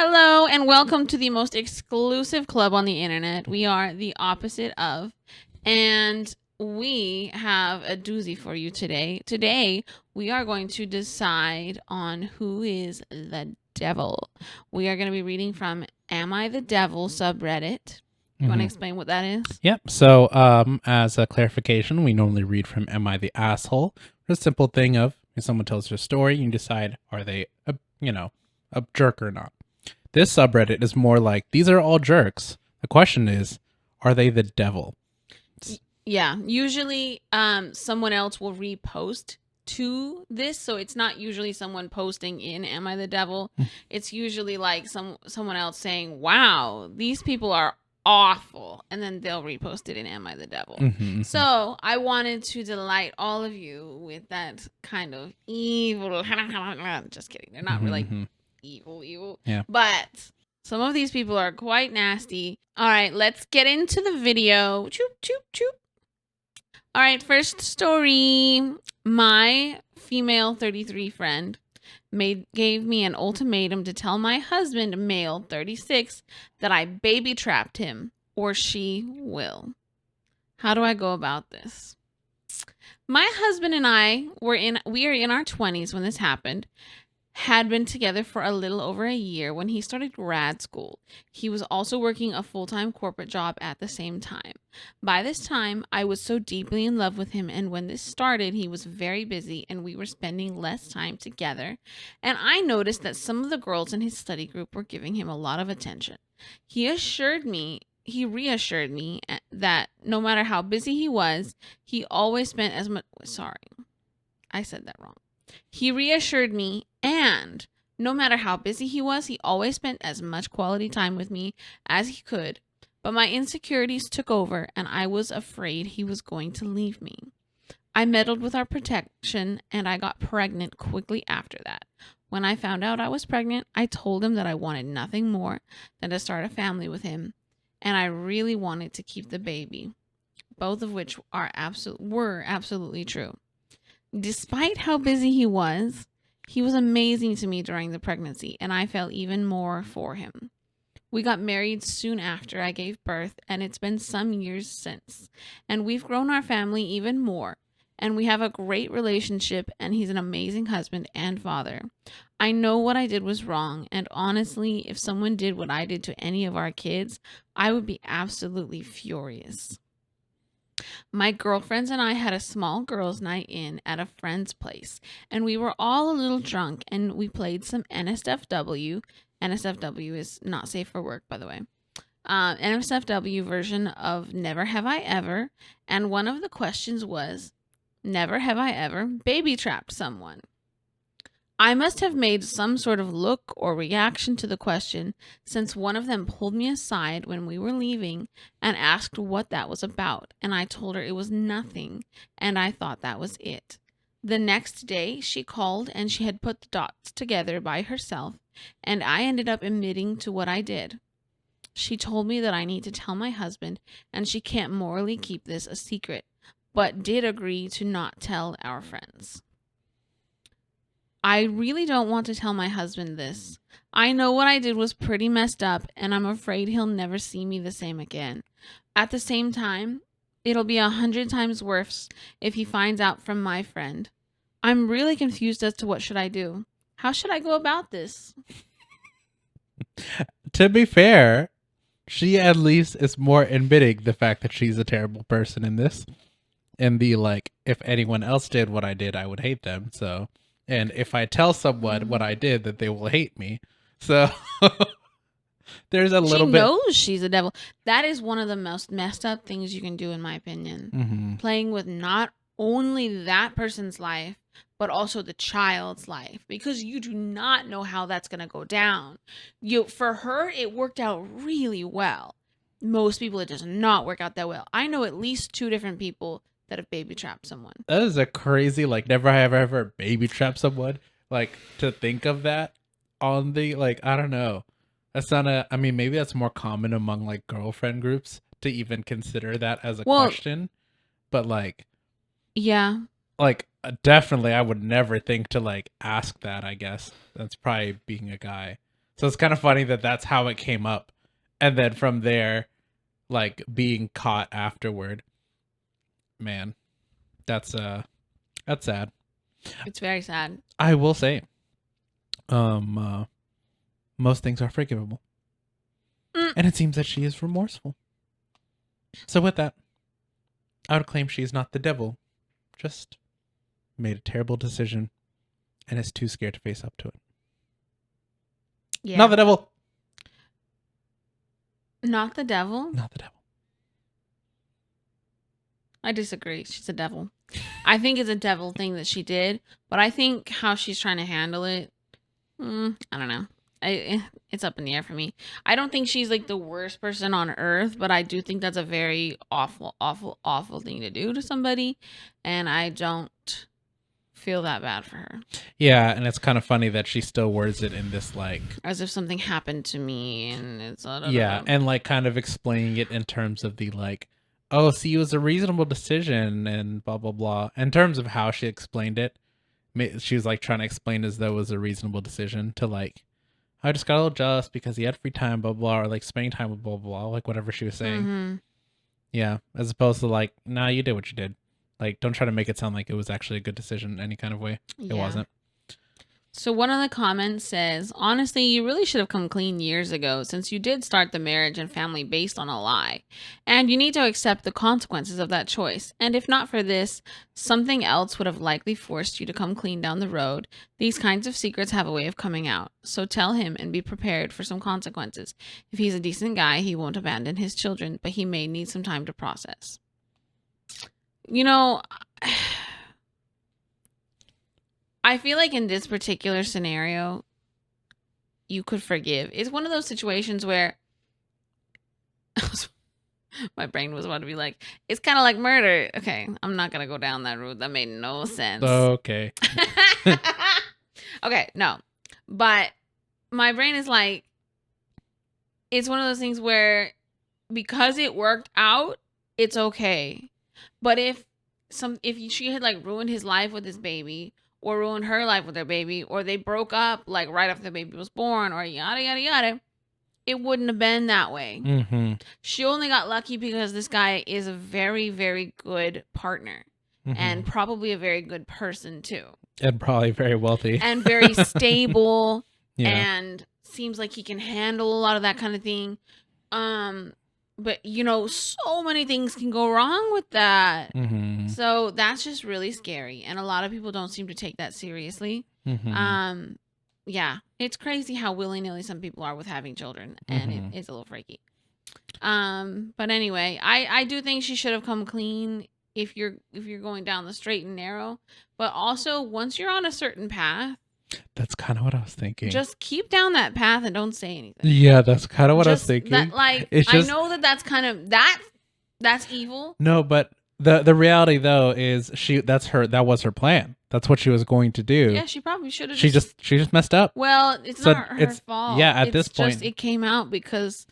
Hello and welcome to the most exclusive club on the internet. We are the opposite of, and we have a doozy for you today. Today, we are going to decide on who is the devil. We are going to be reading from Am I the Devil subreddit. You want to explain what that is? Yep. So, as a clarification, we normally read from Am I the Asshole? A simple thing of if someone tells you a story, you decide are they a jerk or not. This subreddit is more like these are all jerks. The question is, are they the devil? Yeah, usually someone else will repost to this, so it's not usually someone posting in Am I the Devil? It's usually like someone else saying, "Wow, these people are awful," and then they'll repost it in Am I the Devil? So I wanted to delight all of you with that kind of evil. Just kidding, they're not really evil. Yeah. But some of these people are quite nasty. All right, let's get into the video. Choop, choop, choop. All right, first story. My female 33 friend gave me an ultimatum to tell my husband, male 36, that I baby trapped him or she will. How do I go about this? My husband and I we are in our 20s when this happened. Had been together for a little over a year when he started grad school. He was also working a full-time corporate job at the same time. By this time, I was so deeply in love with him, and when this started, he was very busy and we were spending less time together. And I noticed that some of the girls in his study group were giving him a lot of attention. He reassured me that no matter how busy he was, he always spent as much. Sorry, I said that wrong. He reassured me, and no matter how busy he was, he always spent as much quality time with me as he could. But my insecurities took over, and I was afraid he was going to leave me. I meddled with our protection, and I got pregnant quickly after that. When I found out I was pregnant, I told him that I wanted nothing more than to start a family with him, and I really wanted to keep the baby, both of which were absolutely true. Despite how busy he was amazing to me during the pregnancy, and I felt even more for him. We got married soon after I gave birth, and it's been some years since. And we've grown our family even more, and we have a great relationship, and he's an amazing husband and father. I know what I did was wrong, and honestly, if someone did what I did to any of our kids, I would be absolutely furious. My girlfriends and I had a small girls' night in at a friend's place, and we were all a little drunk, and we played some NSFW. NSFW is not safe for work, by the way. NSFW version of Never Have I Ever, and one of the questions was, never have I ever baby trapped someone. I must have made some sort of look or reaction to the question, since one of them pulled me aside when we were leaving and asked what that was about, and I told her it was nothing, and I thought that was it. The next day, she called and she had put the dots together by herself, and I ended up admitting to what I did. She told me that I need to tell my husband, and she can't morally keep this a secret, but did agree to not tell our friends. I really don't want to tell my husband this. I know what I did was pretty messed up, and I'm afraid he'll never see me the same again. At the same time, it'll be 100 times worse if he finds out from my friend. I'm really confused as to what should I do. How should I go about this? To be fair, she at least is more admitting the fact that she's a terrible person in this. And the if anyone else did what I did, I would hate them. So, and if I tell someone what I did, that they will hate me. So there's a little bit. She knows she's a devil. That is one of the most messed up things you can do, in my opinion. Playing with not only that person's life, but also the child's life, because you do not know how that's going to go down. For her, it worked out really well. Most people, it does not work out that well. I know at least 2 different people that have baby trapped someone. That is a crazy, never have ever baby trapped someone. To think of that on the, I don't know. That's not I mean, maybe that's more common among, girlfriend groups to even consider that as a question. But, yeah. Definitely, I would never think to, ask that, I guess. That's probably being a guy. So it's kind of funny that that's how it came up. And then from there, like being caught afterward. Man, that's sad. It's very sad. I will say, most things are forgivable. And it seems that she is remorseful. So with that, I would claim she is not the devil. Just made a terrible decision and is too scared to face up to it. Yeah. Not the devil. Not the devil? Not the devil. I disagree. She's a devil. I think it's a devil thing that she did, but I think how she's trying to handle it, I don't know. It's up in the air for me. I don't think she's like the worst person on earth, but I do think that's a very awful, awful, awful thing to do to somebody, and I don't feel that bad for her. Yeah, and it's kind of funny that she still words it in this like as if something happened to me, and it's yeah, and like kind of explaining it in terms of the like, oh, see, it was a reasonable decision and blah blah blah. In terms of how she explained it, she was like trying to explain as though it was a reasonable decision to like, I just got a little jealous because he had free time, blah blah, or like spending time with blah blah, like whatever she was saying. Mm-hmm. Yeah, as opposed to like, nah, you did what you did. Like, don't try to make it sound like it was actually a good decision in any kind of way. Yeah. It wasn't. So one of the comments says, honestly, you really should have come clean years ago since you did start the marriage and family based on a lie. And you need to accept the consequences of that choice. And if not for this, something else would have likely forced you to come clean down the road. These kinds of secrets have a way of coming out. So tell him and be prepared for some consequences. If he's a decent guy, he won't abandon his children, but he may need some time to process. You know, I feel like in this particular scenario, you could forgive. It's one of those situations where my brain was about to be like, it's kind of like murder. Okay, I'm not going to go down that route. That made no sense. Okay. Okay, no. But my brain is like, it's one of those things where because it worked out, it's okay. But if she had like ruined his life with his baby, or ruined her life with their baby, or they broke up like right after the baby was born, or yada yada yada, it wouldn't have been that way. Mm-hmm. She only got lucky because this guy is a very, very good partner, and probably a very good person too, and probably very wealthy and very stable, yeah. and seems like he can handle a lot of that kind of thing. But, you know, so many things can go wrong with that. Mm-hmm. So that's just really scary. And a lot of people don't seem to take that seriously. Mm-hmm. Yeah, it's crazy how willy-nilly some people are with having children. And it's a little freaky. But anyway, I do think she should have come clean if you're going down the straight and narrow. But also, once you're on a certain path, that's kind of what I was thinking. just keep down that path and don't say anything. Yeah, that's kind of what I was thinking. That, like, it's just, I know that's kind of that's evil. No, but the reality though is that was her plan. That's what she was going to do. Yeah, she probably should have. She just messed up. Well, it's not her fault. Yeah, at this point, it came out because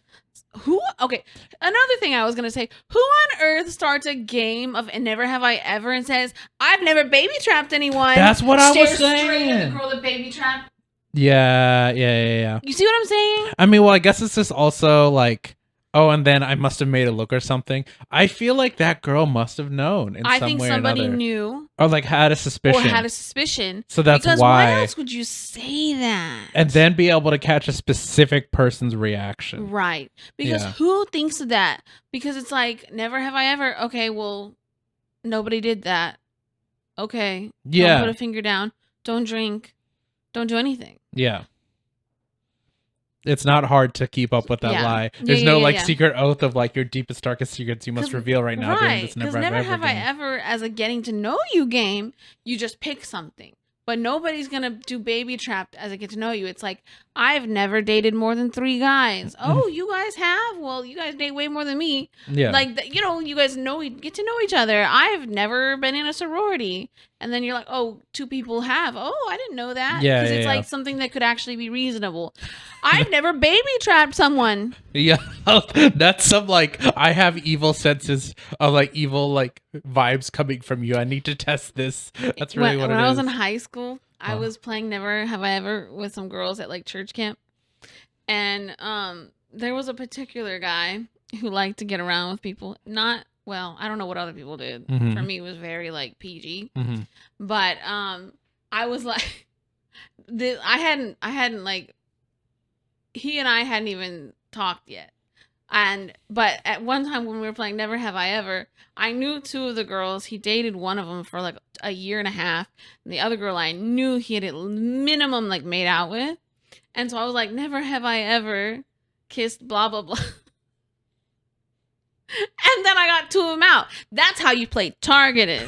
okay, another thing I was gonna say, who on earth starts a game of Never Have I Ever and says, I've never baby trapped anyone? That's what I was Straight at saying. the girl that baby trapped. Yeah. You see what I'm saying? I mean, well, I guess it's just also like, oh, and then I must have made it look or something. I feel like that girl must have known in some way or another. I think somebody knew. Or like had a suspicion. So that's because why. Why else would you say that? And then be able to catch a specific person's reaction. Right. Because who thinks of that? Because it's like, never have I ever. Okay, well, nobody did that. Okay. Yeah. Don't put a finger down. Don't drink. Don't do anything. Yeah. It's not hard to keep up with that lie. There's no secret oath of like your deepest, darkest secrets you must reveal right now. Right, because never have I ever, as a getting to know you game, you just pick something. But nobody's going to do baby trapped as a get to know you. It's like, I've never dated more than 3 guys. Oh, you guys have? Well, you guys date way more than me. Yeah. Like, you know, you guys get to know each other. I've never been in a sorority. And then you're like, oh, 2 people have. Oh, I didn't know that. Yeah. Because it's like something that could actually be reasonable. I've never baby trapped someone. Yeah. That's some like, I have evil senses of like evil like vibes coming from you. I need to test this. That's really what it is. When I was in high school, I was playing Never Have I Ever with some girls at like church camp. And there was a particular guy who liked to get around with people. Not well, I don't know what other people did. Mhm. For me, it was very like PG. Mm-hmm. But I was like, I hadn't like he and I hadn't even talked yet. But at one time when we were playing Never Have I Ever, I knew two of the girls. He dated one of them for like a year and a half, and the other girl I knew he had at minimum like made out with. And so I was like, never have I ever kissed blah blah blah. And then I got two of them out. That's how you play targeted.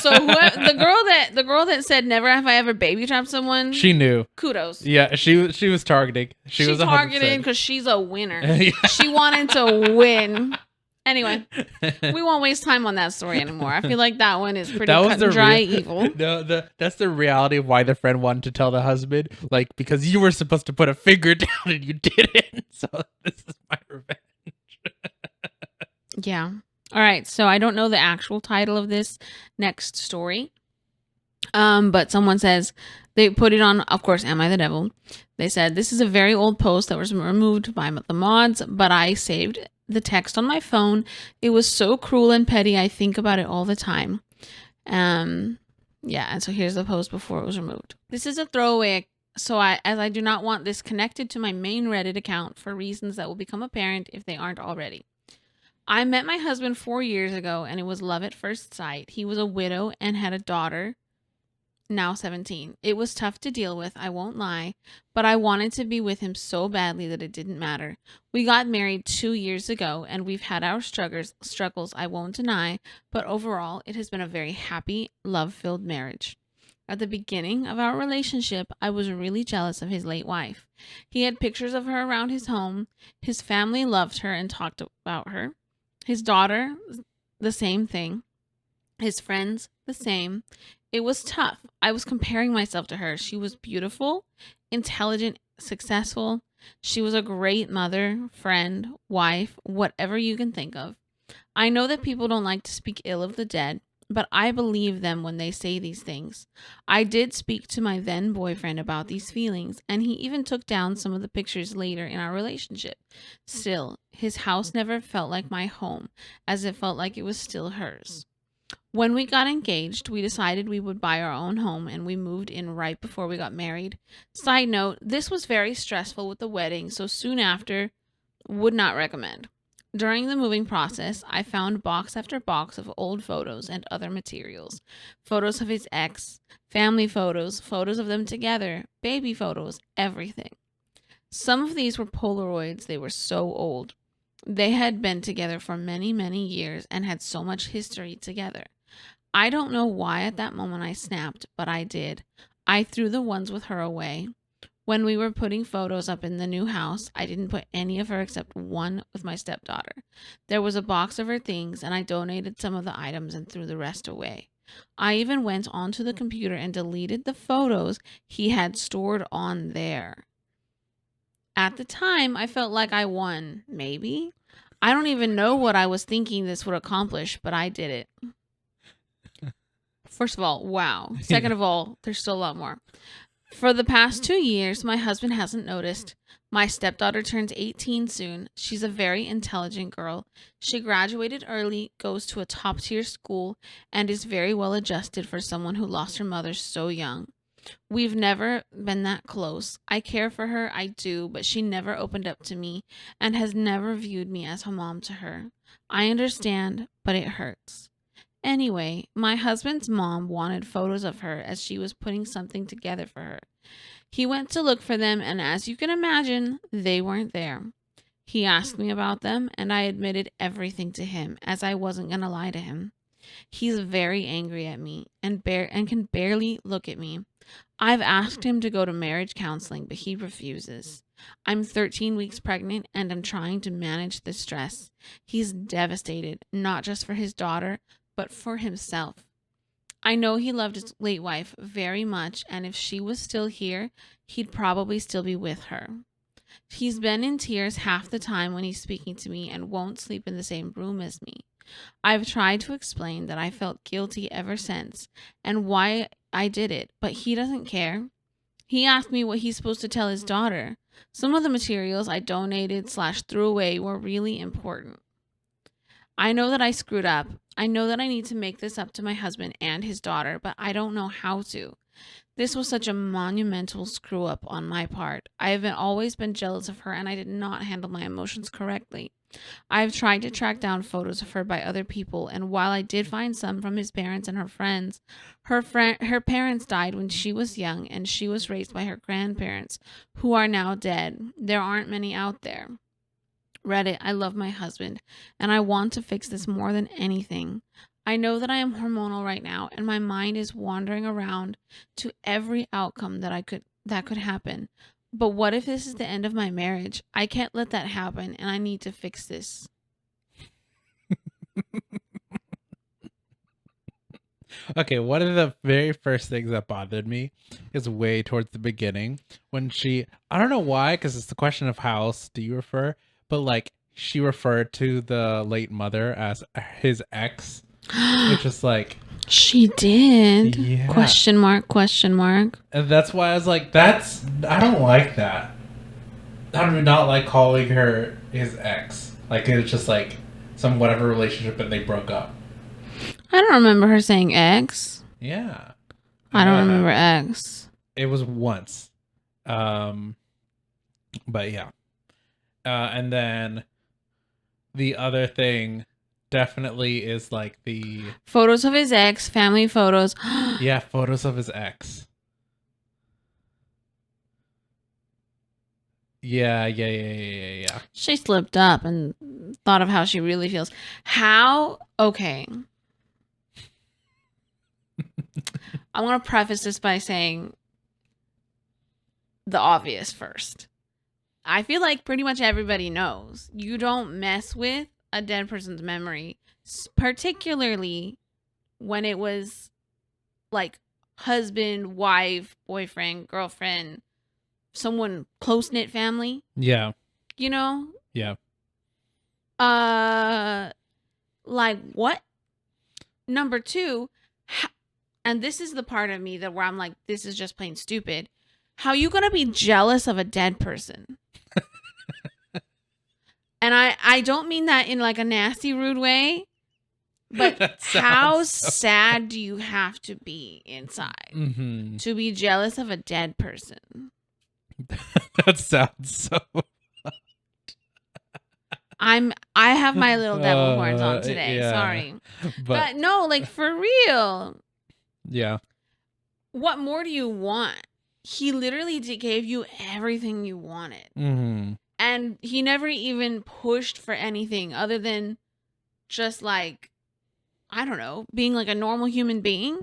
So the girl that said never have I ever baby trapped someone, She knew. kudos. Yeah, she was targeting. She was targeted because she's a winner. Yeah. She wanted to win. Anyway, we won't waste time on that story anymore. I feel like that one is pretty cut and dry evil. No, that's the reality of why the friend wanted to tell the husband, like, because you were supposed to put a finger down and you didn't. So this is my revenge. Yeah. All right. So I don't know the actual title of this next story. But someone says they put it on, of course, Am I the Devil? They said, this is a very old post that was removed by the mods, but I saved the text on my phone. It was so cruel and petty. I think about it all the time. Yeah. And so here's the post before it was removed. This is a throwaway. So as I do not want this connected to my main Reddit account for reasons that will become apparent if they aren't already. I met my husband 4 years ago and it was love at first sight. He was a widow and had a daughter, now 17. It was tough to deal with, I won't lie, but I wanted to be with him so badly that it didn't matter. We got married 2 years ago and we've had our struggles, I won't deny, but overall it has been a very happy, love-filled marriage. At the beginning of our relationship, I was really jealous of his late wife. He had pictures of her around his home. His family loved her and talked about her. His daughter, the same thing. His friends, the same. It was tough. I was comparing myself to her. She was beautiful, intelligent, successful. She was a great mother, friend, wife, whatever you can think of. I know that people don't like to speak ill of the dead, but I believe them when they say these things. I did speak to my then boyfriend about these feelings, and he even took down some of the pictures later in our relationship. Still, his house never felt like my home, as it felt like it was still hers. When we got engaged, we decided we would buy our own home, and we moved in right before we got married. Side note, this was very stressful with the wedding, so soon after, would not recommend. During the moving process, I found box after box of old photos and other materials. Photos of his ex, family photos, photos of them together, baby photos, everything. Some of these were Polaroids. They were so old. They had been together for many, many years and had so much history together. I don't know why at that moment I snapped, but I did. I threw the ones with her away. When we were putting photos up in the new house, I didn't put any of her except one with my stepdaughter. There was a box of her things, and I donated some of the items and threw the rest away. I even went onto the computer and deleted the photos he had stored on there. At the time, I felt like I won, maybe. I don't even know what I was thinking this would accomplish, but I did it. First of all, wow. Second of all, there's still a lot more. For the past 2 years, my husband hasn't noticed. My stepdaughter turns 18 soon. She's a very intelligent girl. She graduated early, goes to a top-tier school, and is very well adjusted for someone who lost her mother so young. We've never been that close. I care for her, I do, but she never opened up to me and has never viewed me as a mom to her. I understand, but it hurts. Anyway, my husband's mom wanted photos of her as she was putting something together for her. He went to look for them, and as you can imagine, they weren't there. He asked me about them, and I admitted everything to him, as I wasn't going to lie to him. He's very angry at me and can barely look at me. I've asked him to go to marriage counseling, but he refuses. I'm 13 weeks pregnant, and I'm trying to manage the stress. He's devastated, not just for his daughter, but for himself. I know he loved his late wife very much, and if she was still here, he'd probably still be with her. He's been in tears half the time when he's speaking to me and won't sleep in the same room as me. I've tried to explain that I felt guilty ever since and why I did it, but he doesn't care. He asked me what he's supposed to tell his daughter. Some of the materials I donated / threw away were really important. I know that I screwed up. I know that I need to make this up to my husband and his daughter, but I don't know how to. This was such a monumental screw up on my part. I have always been jealous of her and I did not handle my emotions correctly. I've tried to track down photos of her by other people, and while I did find some from his parents and her friends, her parents died when she was young and she was raised by her grandparents, who are now dead. There aren't many out there. Reddit, I love my husband, and I want to fix this more than anything. I know that I am hormonal right now, and my mind is wandering around to every outcome that could happen. But what if this is the end of my marriage? I can't let that happen, and I need to fix this. Okay, one of the very first things that bothered me is way towards the beginning when I don't know why, because it's the question of how else do you refer, but like she referred to the late mother as his ex, which is like, She did. yeah. Question mark, question mark. And that's why I was like, I don't like that. I do not like calling her his ex. Like, it's just like some whatever relationship and they broke up. I don't remember her saying X. Yeah. I don't remember X. It was once. But yeah. And then the other thing definitely is like the photos of his ex, family photos. Yeah, photos of his ex. Yeah. She slipped up and thought of how she really feels. How? Okay. I want to preface this by saying the obvious first. I feel like pretty much everybody knows you don't mess with a dead person's memory, particularly when it was like husband, wife, boyfriend, girlfriend, someone close-knit family. Yeah. You know? Yeah. Like what? Number two, and this is the part of me that where I'm like, this is just plain stupid. How you gonna be jealous of a dead person? And I don't mean that in like a nasty, rude way, but how sad do you have to be inside to be jealous of a dead person? That sounds so. I have my little devil horns on today. Yeah. Sorry, but no, like for real. Yeah. What more do you want? He literally gave you everything you wanted. And he never even pushed for anything other than just like, I don't know, being like a normal human being.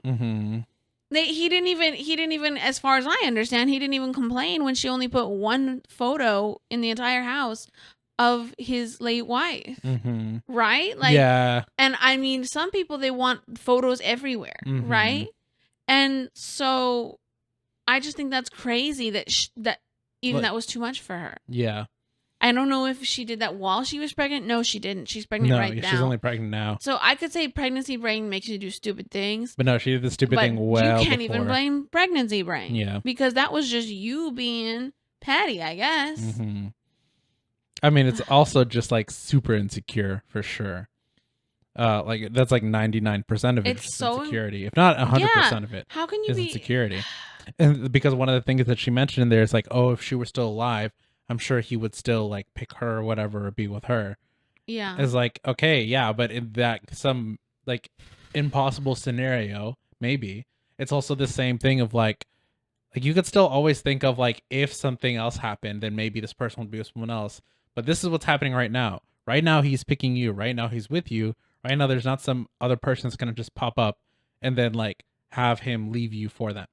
He didn't even, as far as I understand, he didn't even complain when she only put one photo in the entire house of his late wife. Right? Like, yeah. And I mean, some people, they want photos everywhere. Right? And so I just think that's crazy that that was too much for her. Yeah. I don't know if she did that while she was pregnant. No, she didn't. She's pregnant right now. No, she's only pregnant now. So I could say pregnancy brain makes you do stupid things. But no, she did the stupid thing well you can't even blame pregnancy brain. Yeah. Because that was just you being petty, I guess. I mean, it's also just like super insecure for sure. Like that's like 99% of it is insecurity, if not 100% of it. How can you be insecurity? And because one of the things that she mentioned in there is like, oh, if she were still alive, I'm sure he would still like pick her or whatever or be with her. Yeah. It's like, okay, yeah, but in that some like impossible scenario, maybe it's also the same thing of like you could still always think of like if something else happened, then maybe this person would be with someone else. But this is what's happening right now. Right now he's picking you. Right now he's with you. Right now there's not some other person that's gonna just pop up and then like have him leave you for them.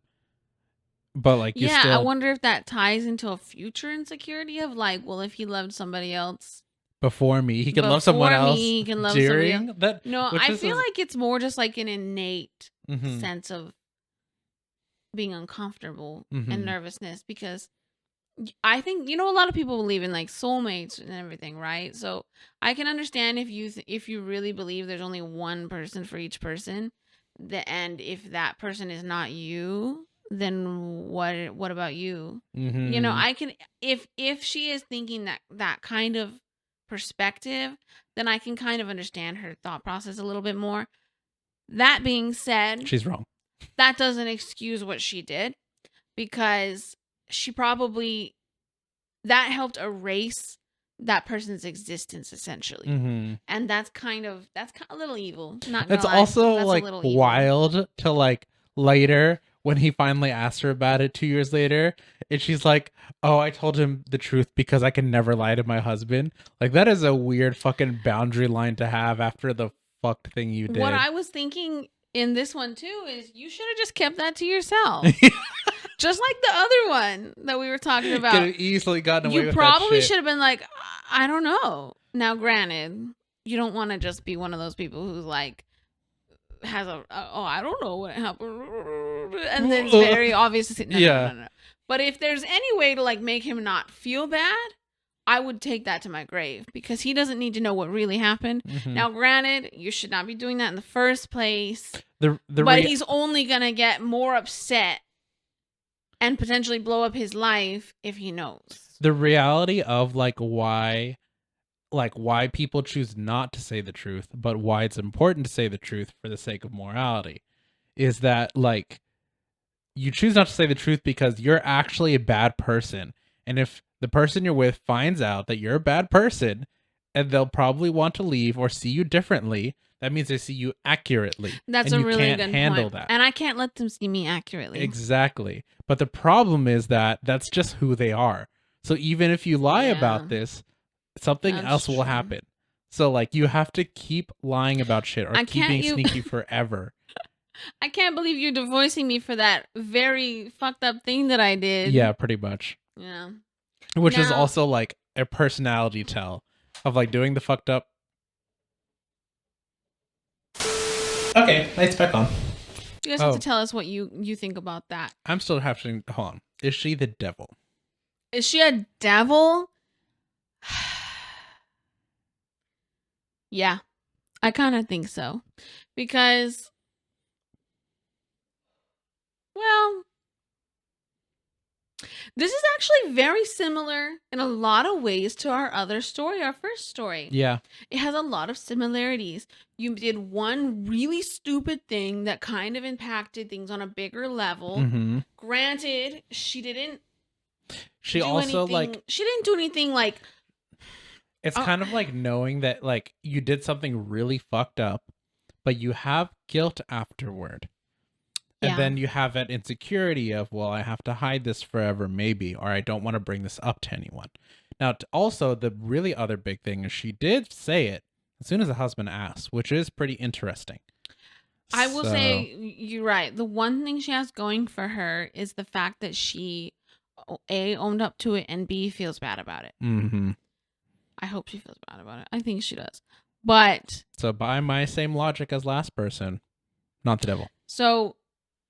But like you still... I wonder if that ties into a future insecurity of like, well, if he loved somebody else before me, he can love someone else. He can love during somebody else. That. No, I feel like it's more just like an innate sense of being uncomfortable and nervousness, because I think a lot of people believe in like soulmates and everything, right? So I can understand if you really believe there's only one person for each person, and if that person is not you, then what about you? Mm-hmm. You know, I can, if she is thinking that kind of perspective, then I can kind of understand her thought process a little bit more. That being said, She's wrong. that doesn't excuse what she did, because she probably, that helped erase that person's existence essentially. Mm-hmm. And that's a little evil. Not gonna It's lie, also that's a like little evil. wild to like later when he finally asked her about it 2 years later, and she's like, "Oh, I told him the truth because I can never lie to my husband." Like that is a weird fucking boundary line to have after the fucked thing you did. What I was thinking in this one too is you should have just kept that to yourself. Just like the other one that we were talking about. Could have easily gotten away You with probably that shit. should have been like, I don't know. Now, granted, you don't want to just be one of those people who's like, has I don't know what happened. And then it's very obvious. No. But if there's any way to like make him not feel bad, I would take that to my grave, because he doesn't need to know what really happened. Mhm. Now, granted, you should not be doing that in the first place. But He's only going to get more upset and potentially blow up his life if he knows. The reality of like why people choose not to say the truth, but why it's important to say the truth for the sake of morality, is that like you choose not to say the truth because you're actually a bad person. And if the person you're with finds out that you're a bad person, and they'll probably want to leave or see you differently, that means they see you accurately. That's and a you really can't good handle point. that. And I can't let them see me accurately. Exactly. But the problem is that that's just who they are. So even if you lie about this, something else will happen. So like you have to keep lying about shit or keep being sneaky forever. I can't believe you're divorcing me for that very fucked up thing that I did. Yeah, pretty much. Yeah. Which is also like a personality tell of like doing the fucked up. Okay, lights back on. You guys have to tell us what you think about that. I'm still having to hold on. Is she the devil? Is she a devil? Yeah, I kind of think so. Because, well, this is actually very similar in a lot of ways to our other story, our first story. Yeah. It has a lot of similarities. You did one really stupid thing that kind of impacted things on a bigger level. Mm-hmm. Granted, she didn't. She also she didn't do anything like. It's kind of like knowing that like you did something really fucked up, but you have guilt afterward. And then you have that insecurity of, well, I have to hide this forever, maybe, or I don't want to bring this up to anyone. Now, also, the really other big thing is she did say it as soon as the husband asked, which is pretty interesting. I will say, you're right. The one thing she has going for her is the fact that she, A, owned up to it, and B, feels bad about it. Mm-hmm. I hope she feels bad about it. I think she does. But. So, by my same logic as last person, not the devil. So.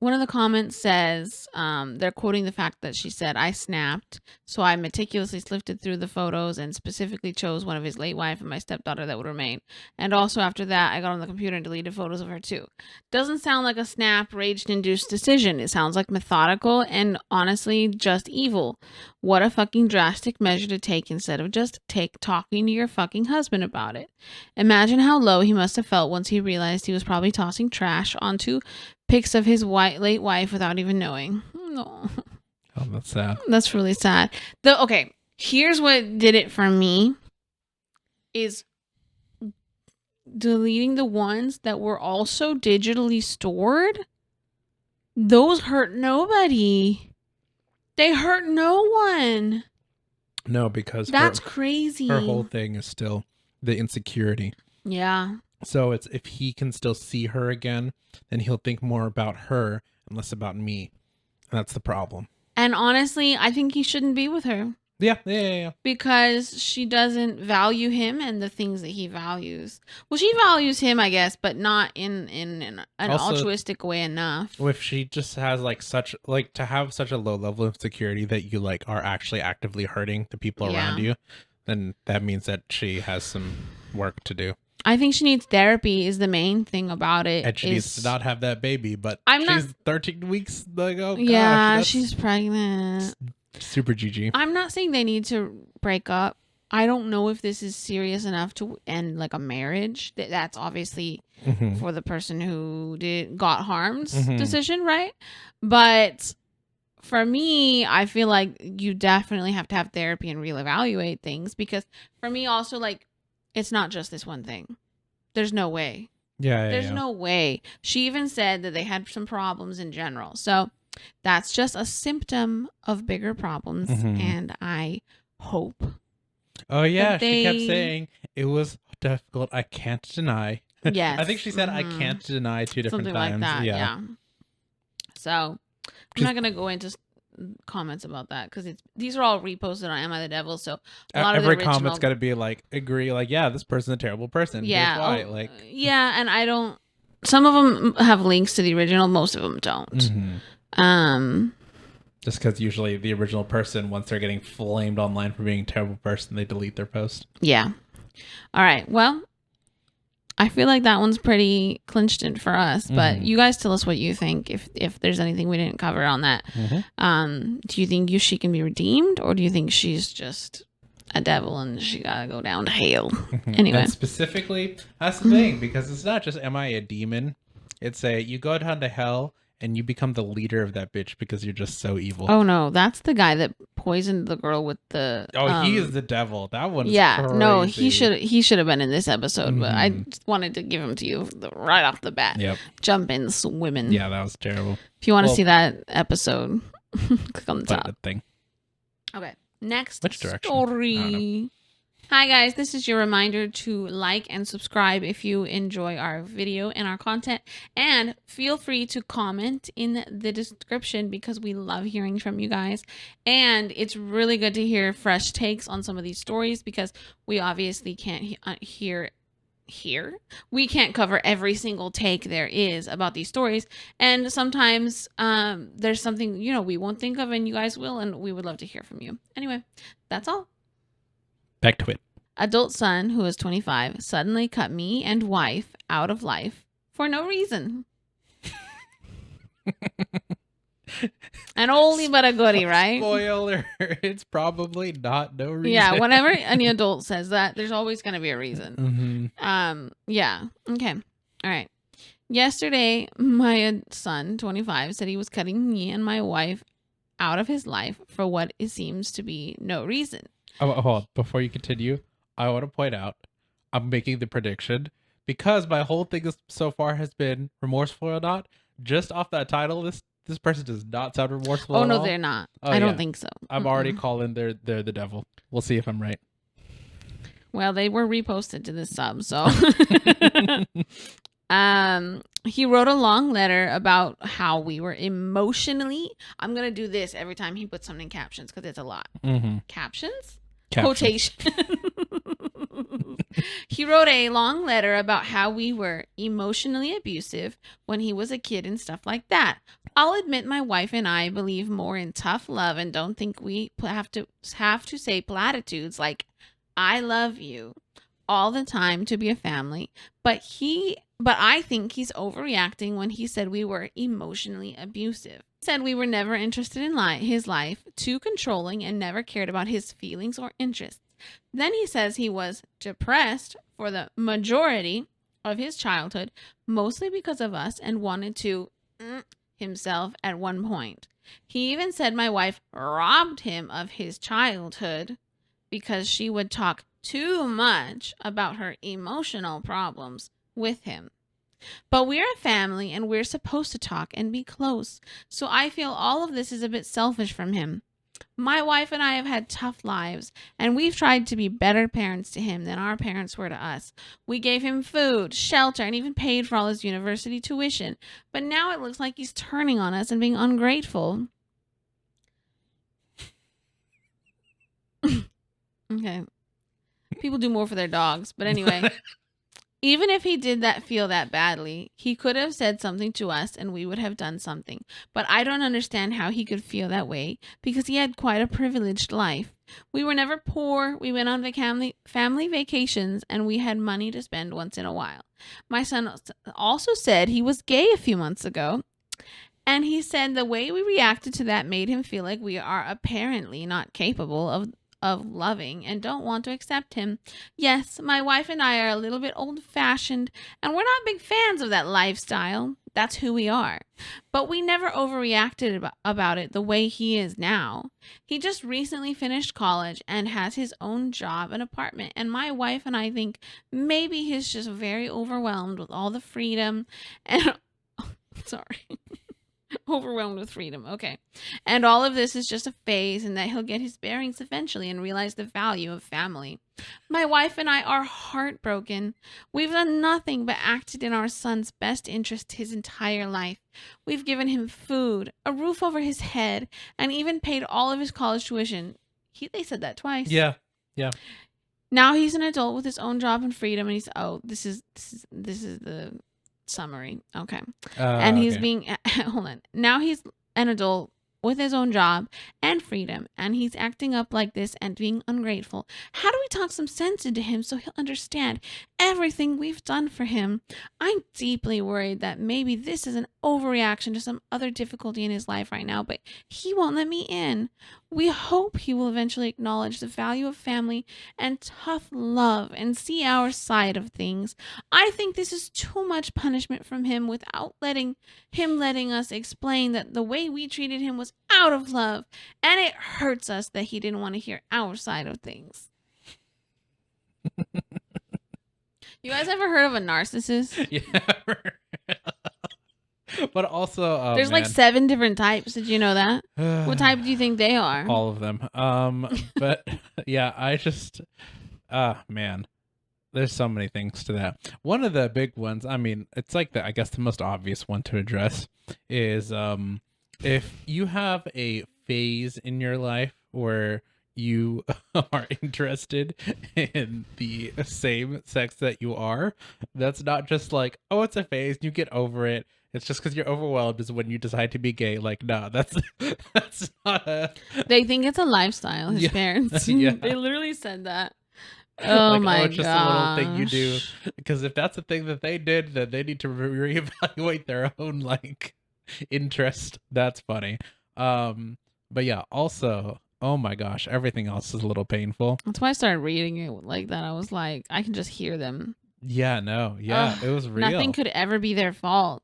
One of the comments says, they're quoting the fact that she said, I snapped, so I meticulously sifted through the photos and specifically chose one of his late wife and my stepdaughter that would remain. And also after that, I got on the computer and deleted photos of her too. Doesn't sound like a snap, rage-induced decision. It sounds like methodical and honestly just evil. What a fucking drastic measure to take instead of just talking to your fucking husband about it. Imagine how low he must have felt once he realized he was probably tossing trash onto pics of his late wife without even knowing. No. Oh, that's sad. That's really sad. Okay, here's what did it for me is deleting the ones that were also digitally stored. Those hurt nobody. They hurt no one. No, because that's crazy. Her whole thing is still the insecurity. Yeah. So it's if he can still see her again, then he'll think more about her and less about me. And that's the problem. And honestly, I think he shouldn't be with her. Yeah. Because she doesn't value him and the things that he values. Well, she values him, I guess, but not in an also, altruistic way enough. If she just has to have such a low level of security that you like are actually actively hurting the people around you, then that means that she has some work to do. I think she needs therapy is the main thing about it. And she needs to not have that baby, but I'm she's not 13 weeks. Like, oh yeah, gosh, she's pregnant. super GG. I'm not saying they need to break up. I don't know if this is serious enough to end like a marriage. That's obviously for the person who got harm's decision, right? But for me, I feel like you definitely have to have therapy and reevaluate things, because for me also, like, it's not just this one thing. There's no way. There's no way. She even said that they had some problems in general. So that's just a symptom of bigger problems. And I hope. Oh yeah, she kept saying it was difficult. I can't deny. Yes. I think she said I can't deny 2 different Something times. like that. Yeah. So I'm not gonna go into comments about that, because these are all reposted on Am I the Devil, so a lot of every the original comment's got to be like, agree, like, yeah, this person's a terrible person. Yeah. Here's why. Like, yeah, and I don't. Some of them have links to the original. Most of them don't. Just because usually the original person, once they're getting flamed online for being a terrible person, they delete their post. Yeah. All right. Well, I feel like that one's pretty clinched in for us, but you guys tell us what you think, if there's anything we didn't cover on that. Do you think she can be redeemed, or do you think she's just a devil and she gotta go down to hell? Anyway. And specifically, that's the thing, because it's not just am I a demon? It's you go down to hell and you become the leader of that bitch because you're just so evil. Oh no, that's the guy that poisoned the girl with the. He is the devil. That one's crazy. No, he should have been in this episode, but I just wanted to give him to you right off the bat. Yep. Jump in, swimming. Yeah, that was terrible. If you want to see that episode, click on the top. Thing. Okay, next Which direction? story. Hi guys, this is your reminder to like and subscribe if you enjoy our video and our content, and feel free to comment in the description, because we love hearing from you guys, and it's really good to hear fresh takes on some of these stories, because we obviously can't we can't cover every single take there is about these stories, and sometimes there's something we won't think of and you guys will, and we would love to hear from you. Anyway, that's all. Back to it. Adult son who is 25 suddenly cut me and wife out of life for no reason. An oldie but a goodie, right? Spoiler, it's probably not no reason. Yeah, whenever any adult says that, there's always going to be a reason. Yeah. Okay. All right. Yesterday, my son, 25, said he was cutting me and my wife out of his life for what it seems to be no reason. Oh, hold on. Before you continue, I want to point out, I'm making the prediction, because my whole thing so far has been remorseful or not. Just off that title, this person does not sound remorseful. Oh at no, all. they're not. Oh, I don't think so. I'm already calling they're the devil. We'll see if I'm right. Well, they were reposted to this sub, so he wrote a long letter about how we were emotionally. I'm gonna do this every time he puts something in captions, because it's a lot. Captions? Quotation. He wrote a long letter about how we were emotionally abusive when he was a kid and stuff like that. I'll admit my wife and I believe more in tough love and don't think we have to say platitudes like "I love you" all the time to be a family. But I think he's overreacting when he said we were emotionally abusive. He said we were never interested in his life, too controlling, and never cared about his feelings or interests. Then he says he was depressed for the majority of his childhood, mostly because of us, and wanted to himself at one point. He even said my wife robbed him of his childhood because she would talk too much about her emotional problems with him. But we're a family and we're supposed to talk and be close. So I feel all of this is a bit selfish from him. My wife and I have had tough lives, and we've tried to be better parents to him than our parents were to us. We gave him food, shelter, and even paid for all his university tuition. But now it looks like he's turning on us and being ungrateful. Okay. People do more for their dogs, but anyway. Even if he did that feel that badly, he could have said something to us and we would have done something. But I don't understand how he could feel that way because he had quite a privileged life. We were never poor. We went on family vacations and we had money to spend once in a while. My son also said he was gay a few months ago. And he said the way we reacted to that made him feel like we are apparently not capable of loving and don't want to accept him. Yes, my wife and I are a little bit old-fashioned, and we're not big fans of that lifestyle. That's who we are. But we never overreacted about it the way he is now. He just recently finished college and has his own job and apartment, and my wife and I think maybe he's just very overwhelmed with all the freedom and sorry. Overwhelmed with freedom. Okay. And all of this is just a phase and that he'll get his bearings eventually and realize the value of family. My wife and I are heartbroken. We've done nothing but acted in our son's best interest his entire life. We've given him food, a roof over his head, and even paid all of his college tuition. They said that twice. Yeah. Yeah. Now he's an adult with his own job and freedom, and this is the summary. Okay. And he's being hold on. Now he's an adult with his own job and freedom, and he's acting up like this and being ungrateful. How do we talk some sense into him so he'll understand everything we've done for him? I'm deeply worried that maybe this is an overreaction to some other difficulty in his life right now, but he won't let me in. We hope he will eventually acknowledge the value of family and tough love and see our side of things. I think this is too much punishment from him without letting us explain that the way we treated him was out of love, and it hurts us that he didn't want to hear our side of things. You guys ever heard of a narcissist? Yeah. But also, there's like 7 different types. Did you know that? What type do you think they are? All of them. But yeah, I just, man, there's so many things to that. One of the big ones, I mean, it's like I guess the most obvious one to address is, if you have a phase in your life where you are interested in the same sex that you are, that's not just like, oh, it's a phase, you get over it. It's just because you're overwhelmed is when you decide to be gay. Like, no, that's not a... They think it's a lifestyle, his parents. Yeah. They literally said that. Oh like, my god. It's just a little thing you do. Because if that's a thing that they did, then they need to reevaluate their own, like, interest. That's funny. But yeah, also, oh my gosh, everything else is a little painful. That's why I started reading it like that. I was like, I can just hear them. Yeah, no. Yeah, it was real. Nothing could ever be their fault.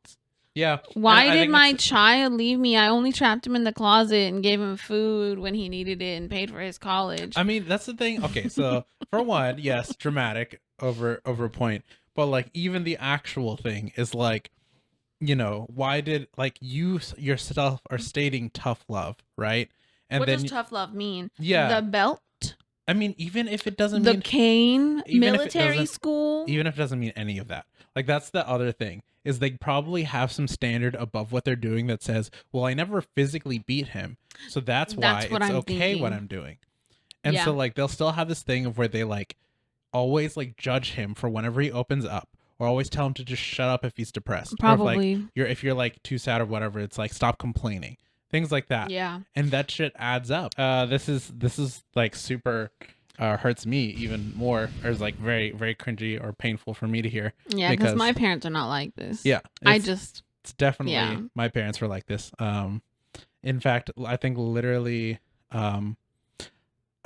Yeah. Why did my child leave me? I only trapped him in the closet and gave him food when he needed it and paid for his college. I mean, that's the thing. Okay, so for one, yes, dramatic over point. But like even the actual thing is like, you know, why did like you yourself are stating tough love, right? And what then does tough love mean? Yeah. The belt? I mean, even if it doesn't mean... The cane? Military school? Even if it doesn't mean any of that. Like, that's the other thing, is they probably have some standard above what they're doing that says, well, I never physically beat him, so that's why it's okay what I'm doing. And so, like, they'll still have this thing of where they, like, always, like, judge him for whenever he opens up, or always tell him to just shut up if he's depressed. Probably. Or if you're, like, too sad or whatever, it's like, stop complaining. Things like that. Yeah. And that shit adds up. This is like super hurts me even more, or is like very, very cringy or painful for me to hear. Yeah, because my parents are not like this. Yeah. It's definitely my parents were like this. In fact, I think literally, I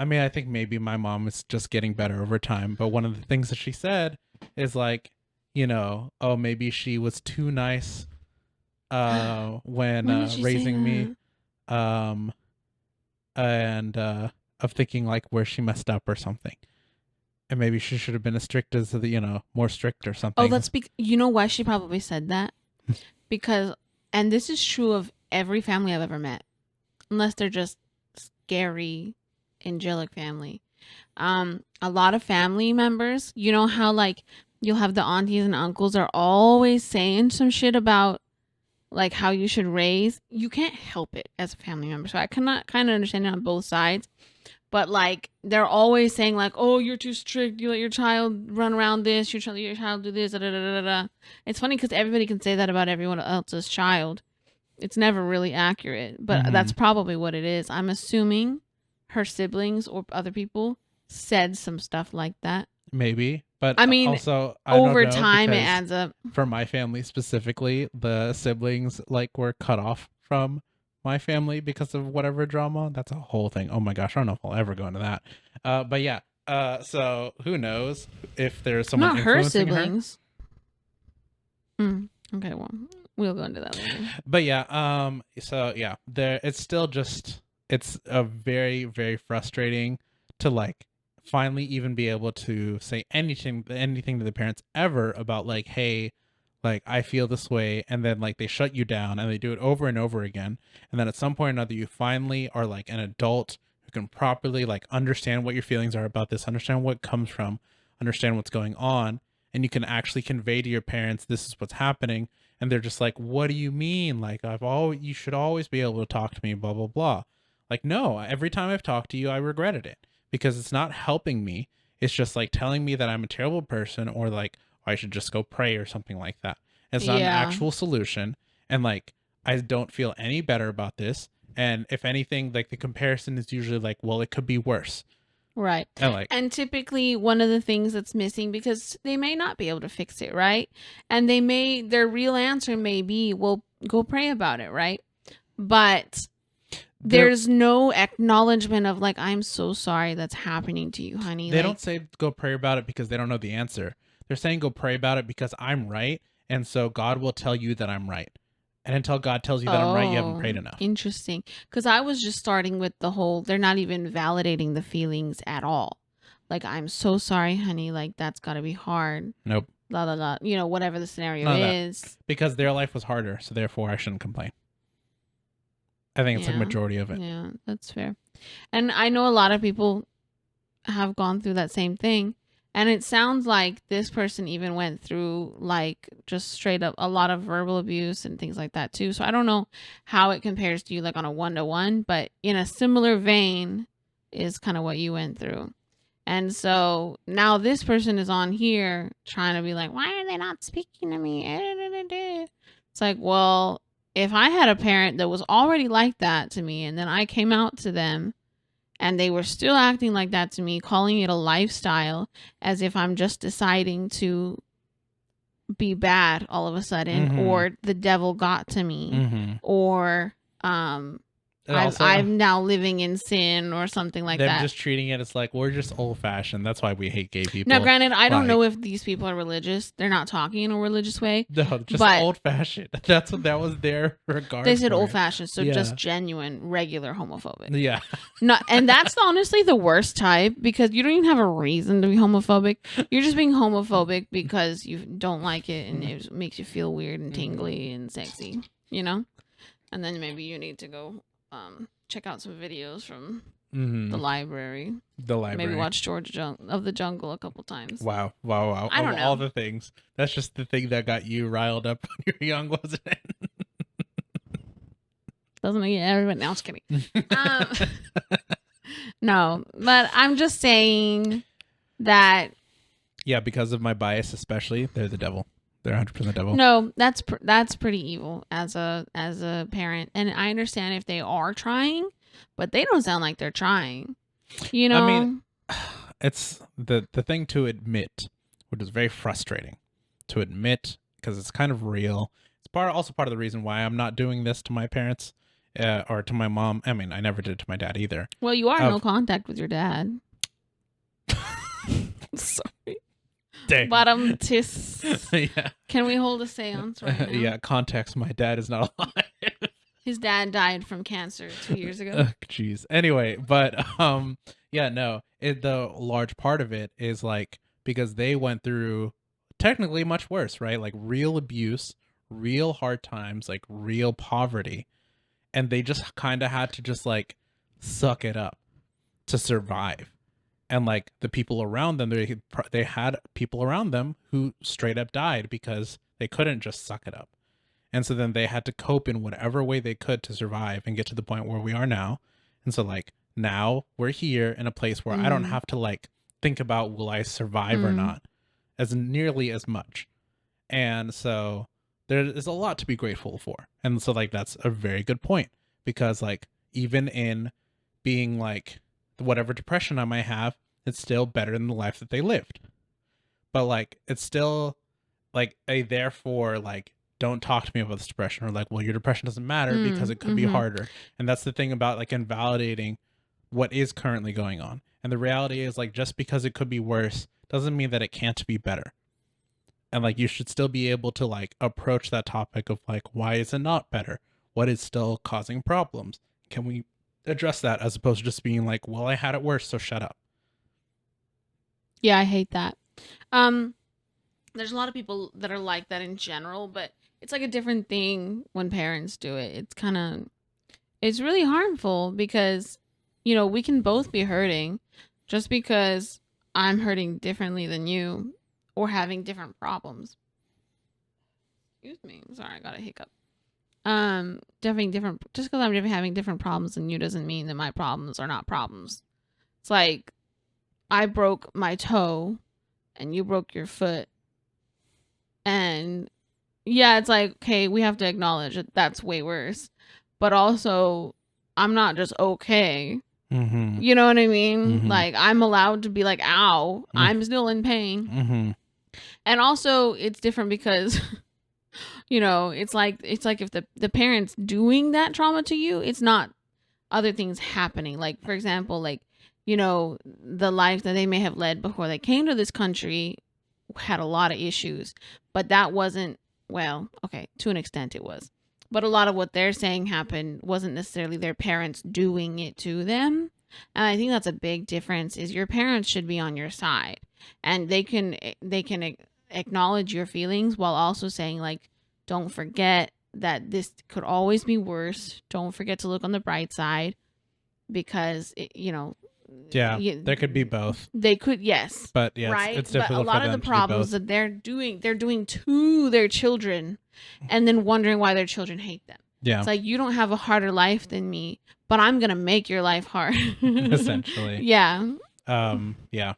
mean, I think maybe my mom is just getting better over time, but one of the things that she said is like, you know, oh, maybe she was too nice when raising me, and of thinking like where she messed up or something, and maybe she should have been as strict as the, you know, more strict or something. Oh, you know why she probably said that? Because, and this is true of every family I've ever met, unless they're just scary angelic family. A lot of family members, you know how like you'll have the aunties and uncles are always saying some shit about like how you should raise. You can't help it as a family member. So I cannot kind of understand it on both sides. But like they're always saying like, "Oh, you're too strict. You let your child run around this. Your child do this." Da, da, da, da, da. It's funny because everybody can say that about everyone else's child. It's never really accurate, but that's probably what it is. I'm assuming her siblings or other people said some stuff like that. Maybe, but I mean, also over don't know, time it because adds up. for my family specifically, the siblings like were cut off from my family because of whatever drama. That's a whole thing. Oh my gosh, I don't know if I'll ever go into that. But yeah. So who knows if there's someone Not her influencing her? siblings. Okay, well, we'll go into that later. But yeah, so yeah, it's still just, it's a very, very frustrating to like finally even be able to say anything to the parents ever about like, hey, like I feel this way, and then like they shut you down and they do it over and over again, and then at some point or another you finally are like an adult who can properly like understand what your feelings are about this, understand what it comes from, understand what's going on, and you can actually convey to your parents this is what's happening, and they're just like, what do you mean? Like you should always be able to talk to me, blah blah blah. Like, no, every time I've talked to you I regretted it because it's not helping me. It's just like telling me that I'm a terrible person, or like I should just go pray or something like that. It's not an actual solution. And like, I don't feel any better about this. And if anything, like the comparison is usually like, well, it could be worse. Right. And typically one of the things that's missing, because they may not be able to fix it, right? And their real answer may be, well, go pray about it, right? But there's no acknowledgement of like, I'm so sorry that's happening to you, honey. They don't say go pray about it because they don't know the answer. They're saying go pray about it because I'm right, and so God will tell you that I'm right. And until God tells you that I'm right, you haven't prayed enough. Interesting. Because I was just starting with the whole, they're not even validating the feelings at all. Like, I'm so sorry, honey. Like, that's got to be hard. Nope. La la la. You know, whatever the scenario is. Because their life was harder, so therefore I shouldn't complain. I think it's the majority of it. Yeah, that's fair. And I know a lot of people have gone through that same thing. And it sounds like this person even went through like just straight up a lot of verbal abuse and things like that too. So I don't know how it compares to you like on a 1-to-1, but in a similar vein is kind of what you went through. And so now this person is on here trying to be like, why are they not speaking to me? It's like, well, if I had a parent that was already like that to me and then I came out to them and they were still acting like that to me, calling it a lifestyle, as if I'm just deciding to be bad all of a sudden, or the devil got to me, or I'm now living in sin or something like that. They're just treating it as like, we're just old fashioned. That's why we hate gay people. Now, granted, I don't know if these people are religious. They're not talking in a religious way. No, just old fashioned. That's what that was their regard. They said old fashioned, so just genuine, regular homophobic. Yeah. And that's honestly the worst type, because you don't even have a reason to be homophobic. You're just being homophobic because you don't like it and it makes you feel weird and tingly and sexy, you know? And then maybe you need to go check out some videos from the library. Maybe watch George of the Jungle a couple times. Wow. I don't know. All the things. That's just the thing that got you riled up when you were young, wasn't it? Doesn't it? Everybody else kidding. No, but I'm just saying that. Yeah, because of my bias, especially, they're the devil. They're 100% devil. No, that's pretty evil as a parent, and I understand if they are trying, but they don't sound like they're trying. You know, I mean, it's the thing to admit, which is very frustrating to admit because it's kind of real. It's also part of the reason why I'm not doing this to my parents or to my mom. I mean, I never did it to my dad either. Well, you are no contact with your dad. Sorry. Dang. Bottom tis. Yeah. Can we hold a seance right now? Yeah, context. My dad is not alive. His dad died from cancer 2 years ago. Jeez. Anyway, but yeah, no. The large part of it is like because they went through technically much worse, right? Like real abuse, real hard times, like real poverty, and they just kind of had to just like suck it up to survive. And like the people around them, they had people around them who straight up died because they couldn't just suck it up. And so then they had to cope in whatever way they could to survive and get to the point where we are now. And so like now we're here in a place where I don't have to like think about will I survive or not as nearly as much. And so there is a lot to be grateful for. And so like that's a very good point, because like even in being like whatever depression I might have, it's still better than the life that they lived. But like it's still like a therefore like don't talk to me about this depression, or like, well, your depression doesn't matter because it could be harder. And that's the thing about like invalidating what is currently going on. And the reality is like just because it could be worse doesn't mean that it can't be better. And like you should still be able to like approach that topic of like, why is it not better? What is still causing problems? Can we address that, as opposed to just being like, well, I had it worse, so shut up. Yeah, I hate that. There's a lot of people that are like that in general, but it's like a different thing when parents do it. It's really harmful because, you know, we can both be hurting just because I'm hurting differently than you or having different problems. Excuse me. Sorry, I got a hiccup. Definitely different. Just because I'm having different problems than you doesn't mean that my problems are not problems. It's like I broke my toe and you broke your foot. And yeah, it's like, okay, we have to acknowledge that that's way worse. But also, I'm not just okay. You know what I mean? Like, I'm allowed to be like, ow, I'm still in pain. And also, it's different because, you know, it's like if the parents doing that trauma to you, it's not other things happening. Like, for example, like, you know, the life that they may have led before they came to this country had a lot of issues, but that wasn't, well, okay, to an extent it was, but a lot of what they're saying happened wasn't necessarily their parents doing it to them. And I think that's a big difference, is your parents should be on your side, and they can acknowledge your feelings while also saying like, don't forget that this could always be worse. Don't forget to look on the bright side, because you know, yeah, there could be both. They could, yes, but yes, right. it's difficult. But a lot of the problems that they're doing to their children, and then wondering why their children hate them. Yeah, it's like, you don't have a harder life than me, but I'm gonna make your life hard. Essentially. Yeah. Yeah.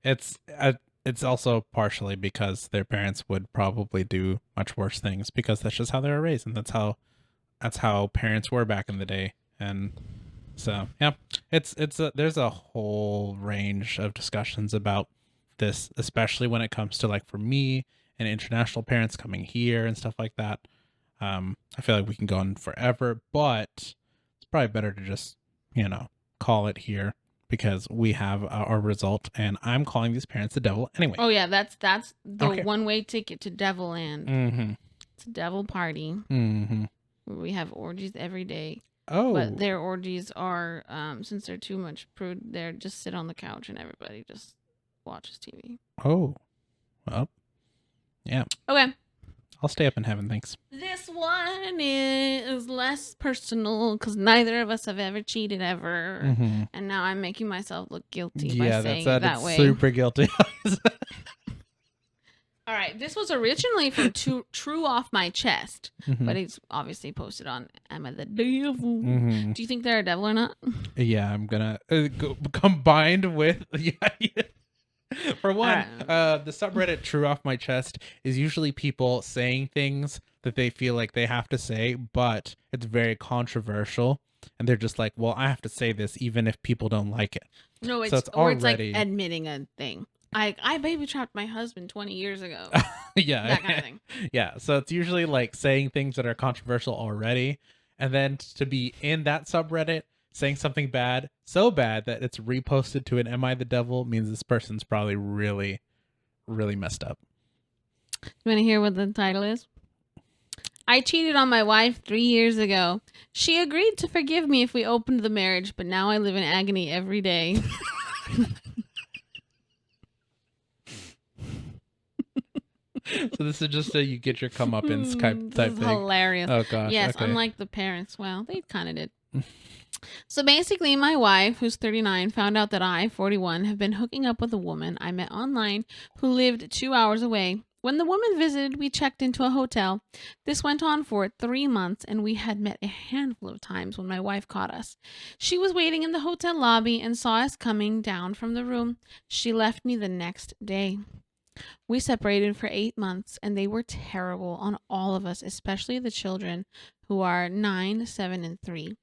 It's also partially because their parents would probably do much worse things, because that's just how they were raised, and that's how parents were back in the day. And so, yeah, there's a whole range of discussions about this, especially when it comes to like for me and international parents coming here and stuff like that. I feel like we can go on forever, but it's probably better to just, you know, call it here, because we have our result, and I'm calling these parents the devil anyway. Oh yeah, that's the one-way ticket to Devilland. It's a devil party. Where we have orgies every day. Oh. But their orgies are, since they're too much prude, they're just sit on the couch and everybody just watches TV. Oh. Well. Yeah. Okay. I'll stay up in heaven, thanks. This one is less personal because neither of us have ever cheated ever. And now I'm making myself look guilty by saying it that way. Super guilty. All right, this was originally from True Off My Chest, but it's obviously posted on Am I the Devil? Do you think they're a devil or not? Yeah, I'm gonna combined with for one, the subreddit True Off My Chest is usually people saying things that they feel like they have to say, but it's very controversial, and they're just like, well, I have to say this even if people don't like it. No, it's, so it's or already... it's like admitting a thing. I baby trapped my husband 20 years ago. Yeah. That kind of thing. Yeah. So it's usually like saying things that are controversial already, and then to be in that subreddit saying something bad, so bad that it's reposted to an Am I the Devil, means this person's probably really, really messed up. You want to hear what the title is? I cheated on my wife 3 years ago. She agreed to forgive me if we opened the marriage, but now I live in agony every day. So this is just so you get your comeuppance type thing. Hilarious. Oh gosh. Yes, okay. Unlike the parents. Well, they kind of did. So basically, my wife, who's 39, found out that I, 41, have been hooking up with a woman I met online who lived 2 hours away. When the woman visited, we checked into a hotel. This went on for 3 months, and we had met a handful of times when my wife caught us. She was waiting in the hotel lobby and saw us coming down from the room. She left me the next day. We separated for 8 months, and they were terrible on all of us, especially the children, who are 9, 7, and 3.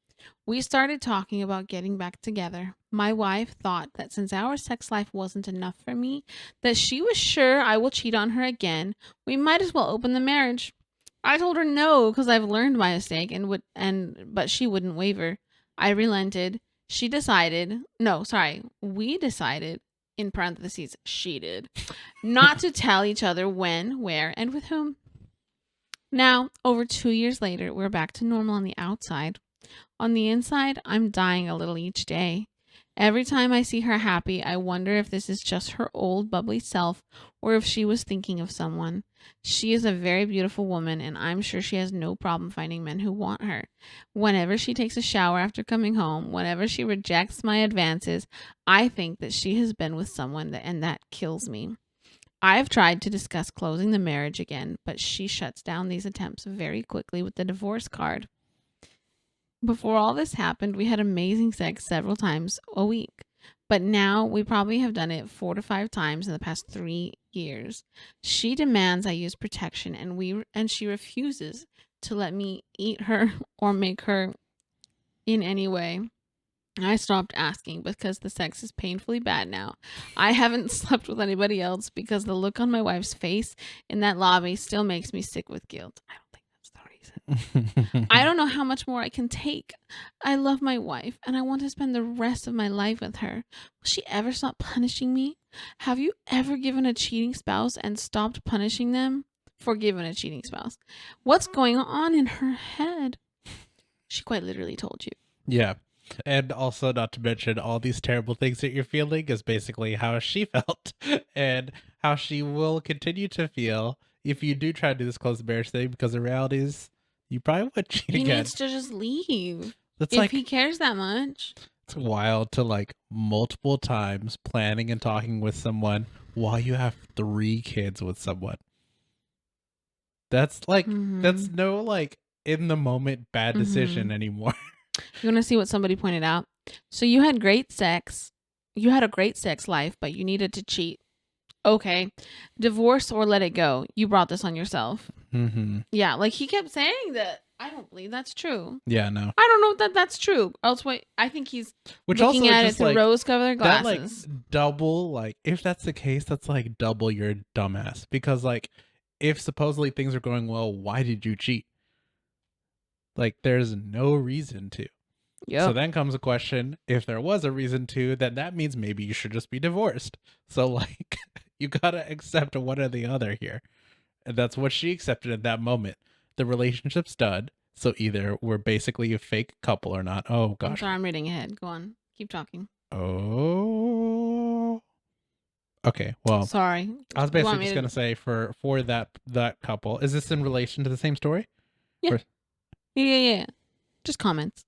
We started talking about getting back together. My wife thought that since our sex life wasn't enough for me, that she was sure I will cheat on her again. We might as well open the marriage. I told her no, because I've learned my mistake, but she wouldn't waver. I relented. We decided, in parentheses, she did, not to tell each other when, where, and with whom. Now, over 2 years later, we're back to normal on the outside. On the inside, I'm dying a little each day. Every time I see her happy, I wonder if this is just her old bubbly self or if she was thinking of someone. She is a very beautiful woman, and I'm sure she has no problem finding men who want her. Whenever she takes a shower after coming home, whenever she rejects my advances, I think that she has been with someone, and that kills me. I've tried to discuss closing the marriage again, but she shuts down these attempts very quickly with the divorce card. Before all this happened, we had amazing sex several times a week. But now we probably have done it 4 to 5 times in the past 3 years. She demands I use protection, and she refuses to let me eat her or make her in any way. I stopped asking because the sex is painfully bad now. I haven't slept with anybody else because the look on my wife's face in that lobby still makes me sick with guilt. I don't think that's the reason. I don't know how much more I can take. I love my wife and I want to spend the rest of my life with her. Will she ever stop punishing me? Have you ever given a cheating spouse and stopped punishing them? Forgiven a cheating spouse. What's going on in her head? She quite literally told you. Yeah. And also, not to mention, all these terrible things that you're feeling is basically how she felt and how she will continue to feel if you do try to do this close marriage thing, because the reality is you probably would cheat He again. needs to just leave. That's if he cares that much. It's wild to like multiple times planning and talking with someone while you have 3 kids with someone. That's like, that's no like in the moment bad decision anymore. You want to see what somebody pointed out? So you had great sex. You had a great sex life, but you needed to cheat. Okay. Divorce or let it go. You brought this on yourself. Yeah, like he kept saying that. I don't believe that's true. Yeah, no. I don't know that that's true. Else, wait, I think he's looking also at it just through like, rose-colored glasses. That like double, like if that's the case, that's like double your dumbass. Because like if supposedly things are going well, why did you cheat? Like there's no reason to. Yep. So then comes a question, if there was a reason to, then that means maybe you should just be divorced. So like you gotta accept one or the other here. And that's what she accepted at that moment. The relationship's done. So either we're basically a fake couple or not. Oh gosh. I'm sorry, I'm reading ahead. Go on. Keep talking. Oh. Okay, well. Sorry. I was basically just gonna say for that couple. Is this in relation to the same story? Yeah. Yeah. Just comments.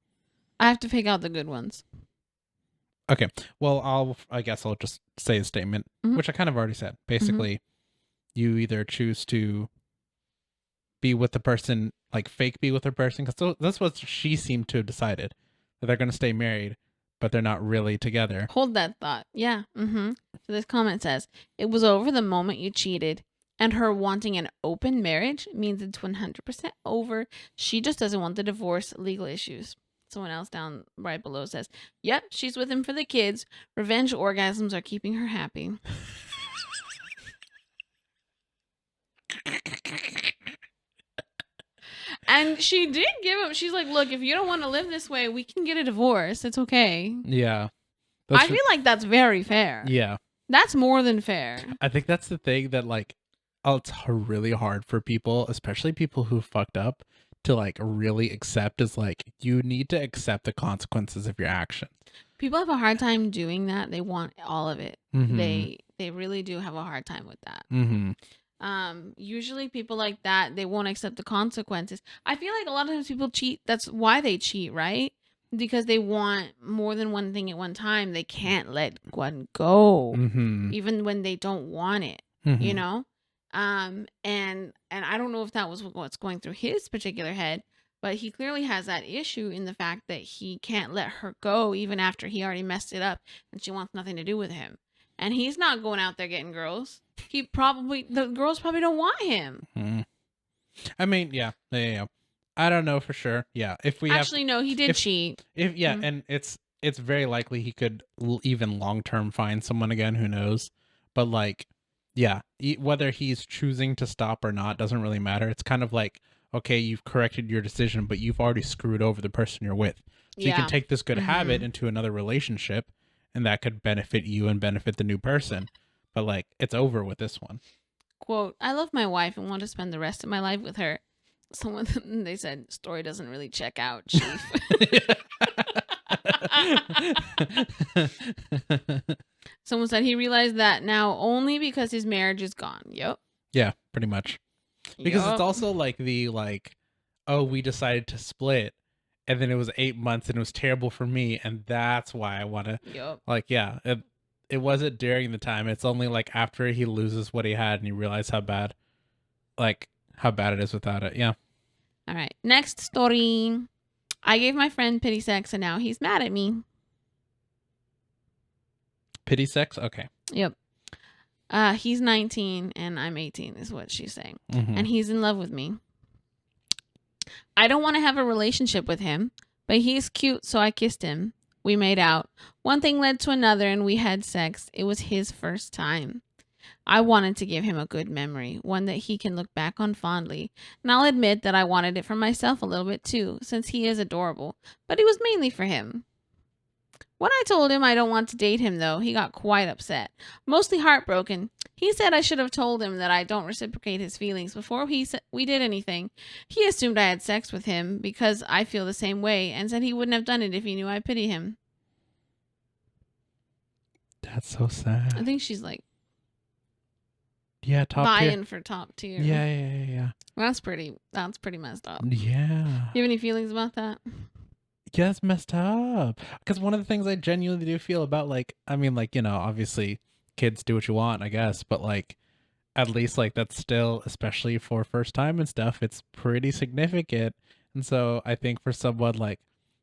I have to pick out the good ones. Okay. Well, I guess I'll just say a statement, which I kind of already said. Basically, you either choose to be with the person, like fake be with the person, because that's what she seemed to have decided, that they're going to stay married, but they're not really together. Hold that thought. Yeah. So this comment says, it was over the moment you cheated, and her wanting an open marriage means it's 100% over. She just doesn't want the divorce legal issues. Someone else down right below says, yep, she's with him for the kids. Revenge orgasms are keeping her happy. And she did give him, she's like, look, if you don't want to live this way, we can get a divorce. It's okay. Yeah. I feel like that's very fair. Yeah. That's more than fair. I think that's the thing that like, it's really hard for people, especially people who fucked up, to like really accept, is like you need to accept the consequences of your actions. People have a hard time doing that. They want all of it. They really do have a hard time with that. Usually people like that, they won't accept the consequences. I feel like a lot of times people cheat. That's why they cheat, right? Because they want more than one thing at one time. They can't let one go, even when they don't want it. You know. And I don't know if that was what's going through his particular head, but he clearly has that issue in the fact that he can't let her go even after he already messed it up and she wants nothing to do with him. And he's not going out there getting girls. The girls probably don't want him. Mm-hmm. I mean, yeah. I don't know for sure. Yeah, if we no, he did cheat. And it's very likely he could even long term find someone again. Who knows? But like, yeah, whether he's choosing to stop or not doesn't really matter. It's kind of like, okay, you've corrected your decision, but you've already screwed over the person you're with. So you can take this good habit into another relationship, and that could benefit you and benefit the new person. But like, it's over with this one. Quote, I love my wife and want to spend the rest of my life with her. Someone, they said, story doesn't really check out, Chief. Someone said he realized that now only because his marriage is gone. Yep. Yeah, pretty much. Because it's also like oh, we decided to split, and then it was 8 months and it was terrible for me, and that's why I want to. Yep. Like, yeah, it wasn't during the time. It's only like after he loses what he had and he realizes how bad it is without it. Yeah. All right. Next story. I gave my friend pity sex and now he's mad at me. Pity sex? Okay. Yep. He's 19 and I'm 18 is what she's saying. Mm-hmm. And he's in love with me. I don't want to have a relationship with him, but he's cute, so I kissed him. We made out. One thing led to another and we had sex. It was his first time. I wanted to give him a good memory, one that he can look back on fondly. And I'll admit that I wanted it for myself a little bit too, since he is adorable. But it was mainly for him. When I told him I don't want to date him, though, he got quite upset. Mostly heartbroken. He said I should have told him that I don't reciprocate his feelings before we did anything. He assumed I had sex with him because I feel the same way and said he wouldn't have done it if he knew I pity him. That's so sad. I think she's like... Yeah, top buying tier. For top tier. Yeah. That's pretty messed up. Yeah. You have any feelings about that? Yeah, it's messed up. Because one of the things I genuinely do feel about, like, I mean, like, you know, obviously kids do what you want, I guess, but like, at least like that's still, especially for first time and stuff, it's pretty significant. And so I think for someone like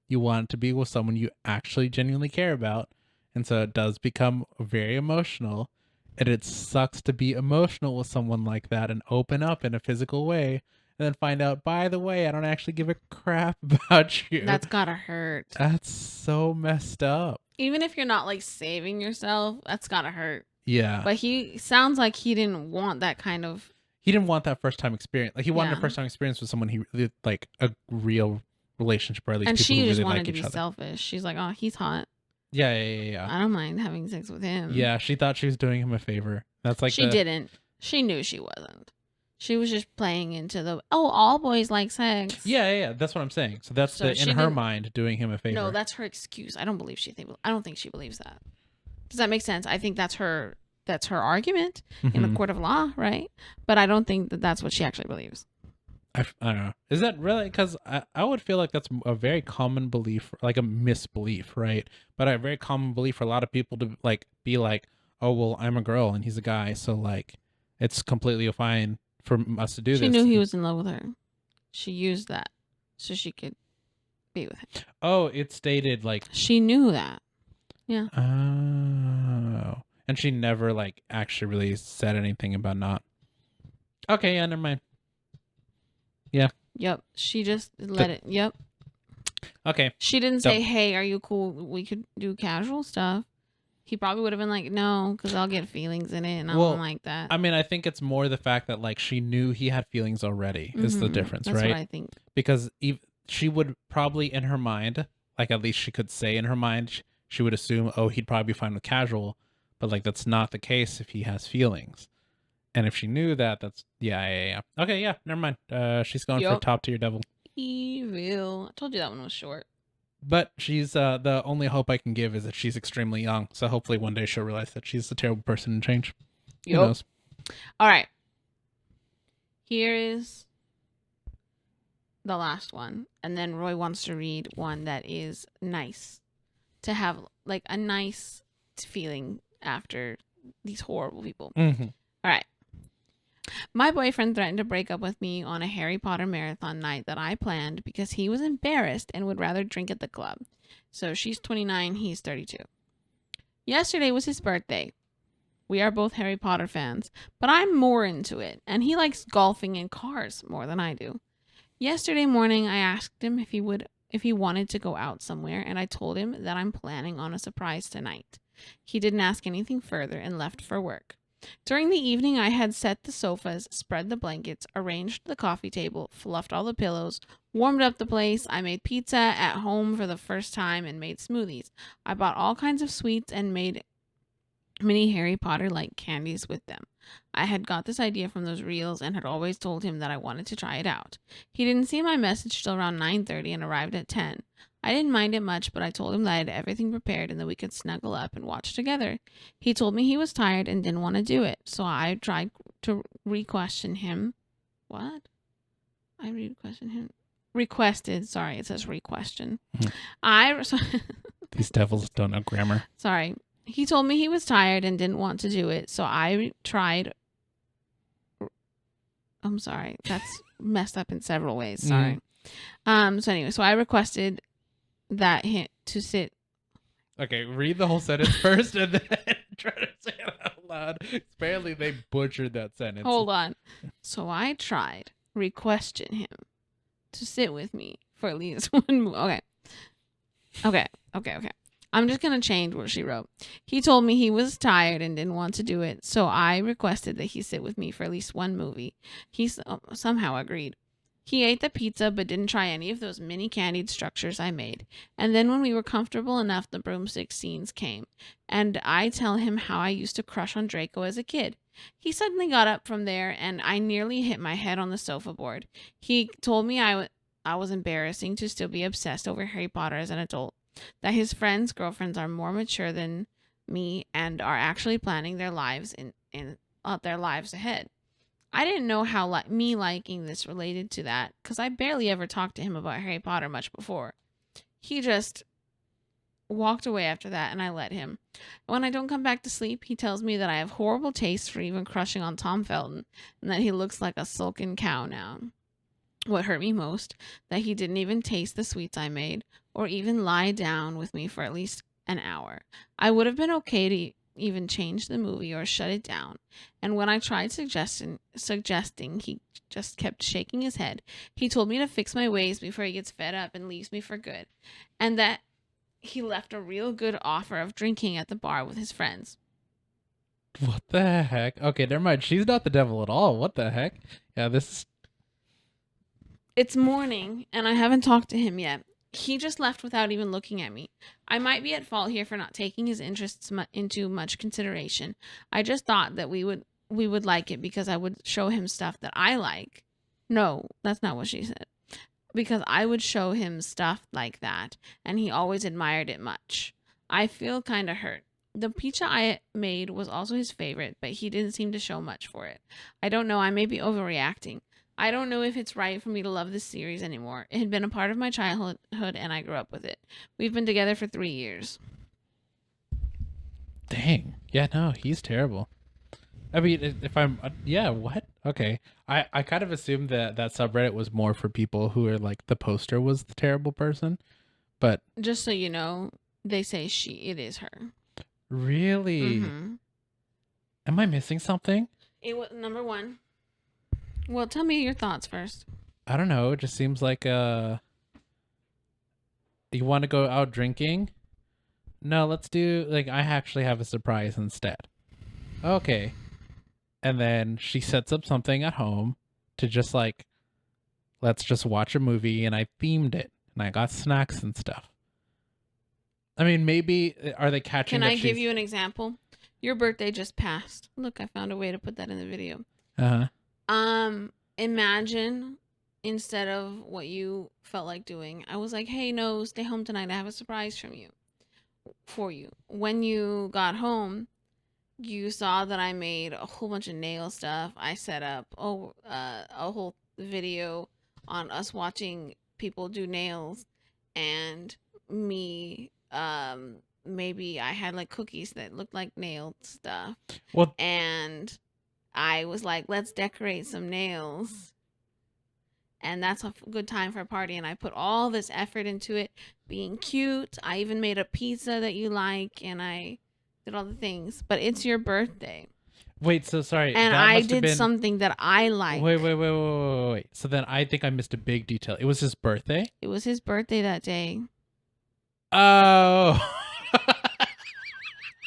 you want to be with someone you actually genuinely care about. And so it does become very emotional. And it sucks to be emotional with someone like that and open up in a physical way and then find out, by the way, I don't actually give a crap about you. That's gotta hurt. That's so messed up. Even if you're not like saving yourself, that's gotta hurt. Yeah. But he sounds like he didn't want that kind of... He didn't want that first time experience. Like, he wanted a first time experience with someone he really, like, a real relationship, or at least and people she who just really wanted like to each be other. selfish. She's like, oh, he's hot. Yeah. I don't mind having sex with him. Yeah, she thought she was doing him a favor. That's like she didn't. She knew she wasn't. She was just playing into the, oh, all boys like sex. Yeah. That's what I'm saying. So that's in her mind doing him a favor. No, that's her excuse. I don't think she believes that. Does that make sense? I think that's her argument in the court of law, right? But I don't think that that's what she actually believes. I don't know. Is that really? Because I would feel like that's a very common belief, like a misbelief, right? But a very common belief for a lot of people to like be like, oh, well, I'm a girl and he's a guy, so like it's completely fine for us to do this. She knew he was in love with her. She used that so she could be with him. Oh, it stated like... She knew that. Yeah. Oh. And she never like actually really said anything about not... Okay, yeah, never mind. Yeah. Yep. She just let it... Yep. Okay. She didn't say, hey, are you cool? We could do casual stuff. He probably would have been like, no, because I'll get feelings in it and I don't like that. I mean, I think it's more the fact that like she knew he had feelings already is the difference, That's right? what I think. Because she would probably in her mind, like at least she could say in her mind, she would assume, oh, he'd probably be fine with casual. But like that's not the case if he has feelings. And if she knew that, that's... Yeah. Okay, yeah, never mind. She's going for top tier devil. Evil. I told you that one was short. But she's the only hope I can give is that she's extremely young. So hopefully one day she'll realize that she's a terrible person and change. Who knows? All right. Here is the last one. And then Roy wants to read one that is nice. To have like a nice feeling after these horrible people. Mm-hmm. All right. My boyfriend threatened to break up with me on a Harry Potter marathon night that I planned because he was embarrassed and would rather drink at the club. So she's 29, he's 32. Yesterday was his birthday. We are both Harry Potter fans, but I'm more into it, and he likes golfing and cars more than I do. Yesterday morning, I asked him if he wanted to go out somewhere, and I told him that I'm planning on a surprise tonight. He didn't ask anything further and left for work. During the evening, I had set the sofas, spread the blankets, arranged the coffee table, fluffed all the pillows, warmed up the place. I made pizza at home for the first time and made smoothies. I bought all kinds of sweets and made mini Harry Potter like candies with them. I had got this idea from those reels and had always told him that I wanted to try it out. He didn't see my message till around 9:30 and arrived at 10. I didn't mind it much, but I told him that I had everything prepared and that we could snuggle up and watch together. He told me he was tired and didn't want to do it, so I tried to re-question him. What? I re-question him. Requested. Sorry, it says re-question. These devils don't know grammar. Sorry. He told me he was tired and didn't want to do it, so I tried. I'm sorry. That's messed up in several ways. Sorry. So anyway, so I requested that him to sit. Okay, read the whole sentence first and then try to say it out loud. Apparently they butchered that sentence. Hold on. So I tried requesting him to sit with me for at least one Okay. I'm just going to change what she wrote. He told me he was tired and didn't want to do it, so I requested that he sit with me for at least one movie. He somehow agreed. He ate the pizza but didn't try any of those mini candied structures I made. And then when we were comfortable enough, the broomstick scenes came. And I tell him how I used to crush on Draco as a kid. He suddenly got up from there and I nearly hit my head on the sofa board. He told me I was embarrassing to still be obsessed over Harry Potter as an adult. That his friends' girlfriends are more mature than me and are actually planning their lives in their lives ahead. I didn't know how me liking this related to that because I barely ever talked to him about Harry Potter much before. He just walked away after that and I let him. When I don't come back to sleep, he tells me that I have horrible taste for even crushing on Tom Felton and that he looks like a sulking cow now. What hurt me most, that he didn't even taste the sweets I made or even lie down with me for at least an hour. I would have been okay to even change the movie or shut it down. And when I tried suggesting, he just kept shaking his head. He told me to fix my ways before he gets fed up and leaves me for good. And that he left a real good offer of drinking at the bar with his friends. What the heck? Okay, never mind. She's not the devil at all. What the heck? Yeah, this is... It's morning, and I haven't talked to him yet. He just left without even looking at me. I might be at fault here for not taking his interests into much consideration. I just thought that we would like it because I would show him stuff that I like. No, that's not what she said. Because I would show him stuff like that, and he always admired it much. I feel kind of hurt. The pizza I made was also his favorite, but he didn't seem to show much for it. I don't know, I may be overreacting. I don't know if it's right for me to love this series anymore. It had been a part of my childhood and I grew up with it. We've been together for 3 years. Dang. Yeah, no, he's terrible. I mean, if I'm... yeah, what? Okay. I kind of assumed that subreddit was more for people who are like the poster was the terrible person. But... just so you know, they say it is her. Really? Mm-hmm. Am I missing something? It was number one. Well, tell me your thoughts first. I don't know. It just seems like you want to go out drinking? No, let's do like I actually have a surprise instead. Okay. And then she sets up something at home to just like let's just watch a movie and I themed it and I got snacks and stuff. I mean, maybe are they catching Can I give you an example? Your birthday just passed. Look, I found a way to put that in the video. Uh-huh. Imagine instead of what you felt like doing, I was like, hey, no, stay home tonight. I have a surprise for you. When you got home, you saw that I made a whole bunch of nail stuff. I set up a whole video on us watching people do nails and me, maybe I had like cookies that looked like nailed stuff. Well, and I was like, let's decorate some nails. And that's a good time for a party. And I put all this effort into it, being cute. I even made a pizza that you like, and I did all the things. But it's your birthday. Wait, so sorry. And that I must have did been... something that I like. Wait. So then I think I missed a big detail. It was his birthday? It was his birthday that day. Oh.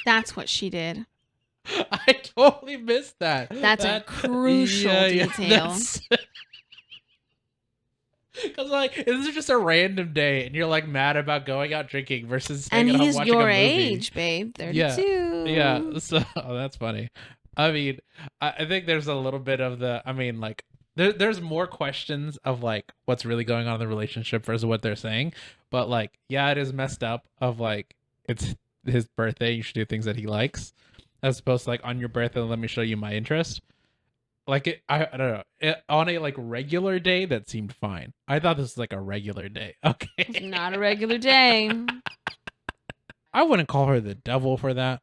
That's what she did. I totally missed that. That's a crucial detail. Because like, this is just a random day, and you're like mad about going out drinking versus And hanging out he's watching a your movie. age, babe. 32. Yeah. So that's funny. I mean, I think there's a little bit of the. I mean, like, there's more questions of like what's really going on in the relationship versus what they're saying. But like, yeah, it is messed up. Of like, it's his birthday. You should do things that he likes, as opposed to like on your birthday. Let me show you my interest. Like I don't know. On a like regular day, that seemed fine. I thought this was like a regular day. Okay, It's not a regular day. I wouldn't call her the devil for that.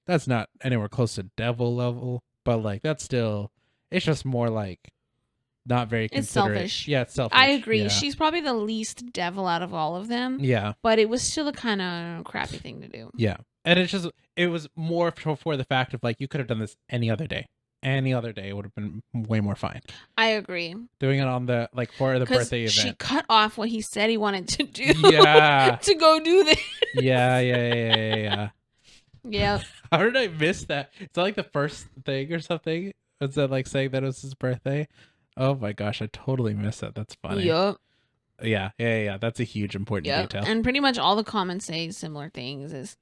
That's not anywhere close to devil level, but like that's still. It's just more like not very considerate. It's selfish. Yeah, it's selfish. I agree. Yeah. She's probably the least devil out of all of them. Yeah, But it was still a kind of crappy thing to do. yeah, and it was more for the fact of like you could have done this any other day. Any other day would have been way more fine. I agree. Doing it on the like for the birthday event. She cut off what he said he wanted to do. Yeah. To go do this. Yeah. Yep. How did I miss that? It's like the first thing or something. Was that like saying that it was his birthday? Oh my gosh, I totally missed that. That's funny. Yep. Yeah. That's a huge important Yep. detail. And pretty much all the comments say similar things.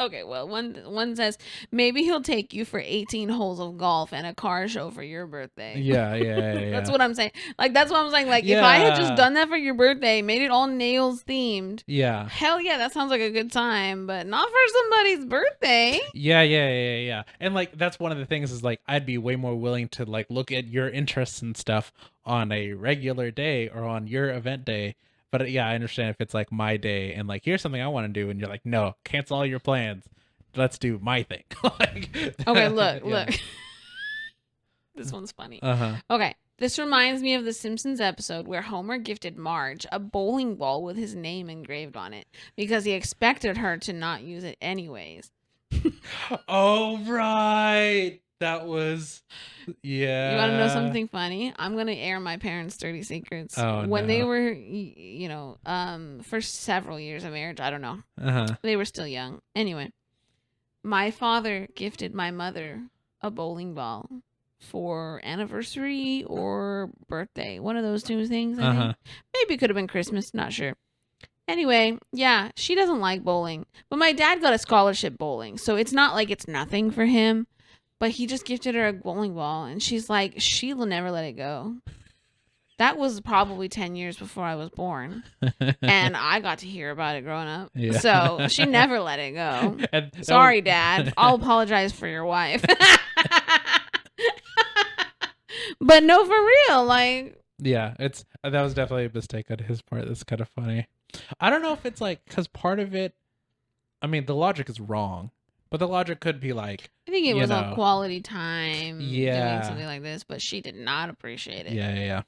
Okay, well, one says maybe he'll take you for 18 holes of golf and a car show for your birthday. Yeah. That's what I'm saying. Like that's what I'm saying. Like if I had just Yeah. done that for your birthday, made it all nails themed. Yeah. Hell yeah, that sounds like a good time, but not for somebody's birthday. Yeah. And like that's one of the things is like I'd be way more willing to like look at your interests and stuff on a regular day or on your event day. But yeah, I understand if it's like my day and like here's something I want to do and you're like, no, cancel all your plans. Let's do my thing. Like, Okay, look. yeah. This one's funny. Uh-huh. Okay. This reminds me of the Simpsons episode where Homer gifted Marge a bowling ball with his name engraved on it because he expected her to not use it anyways. Oh right. That was yeah. You want to know something funny? I'm going to air my parents' dirty secrets. Oh, when no. they were, for several years of marriage, I don't know. Uh-huh. They were still young. Anyway, my father gifted my mother a bowling ball for anniversary or birthday. One of those two things, I think. Maybe it could have been Christmas. Not sure. Anyway, yeah, she doesn't like bowling. But my dad got a scholarship bowling. So it's not like it's nothing for him. But he just gifted her a bowling ball. And she's like, she'll never let it go. That was probably 10 years before I was born. And I got to hear about it growing up. Yeah. So she never let it go. And Sorry, Dad. I'll apologize for your wife. But no, for real. Like, yeah, that was definitely a mistake on his part. That's kind of funny. I don't know if it's like because part of it, I mean, the logic is wrong, but the logic could be like, I think it you was know, a quality time doing Yeah. something like this, but she did not appreciate it. yeah.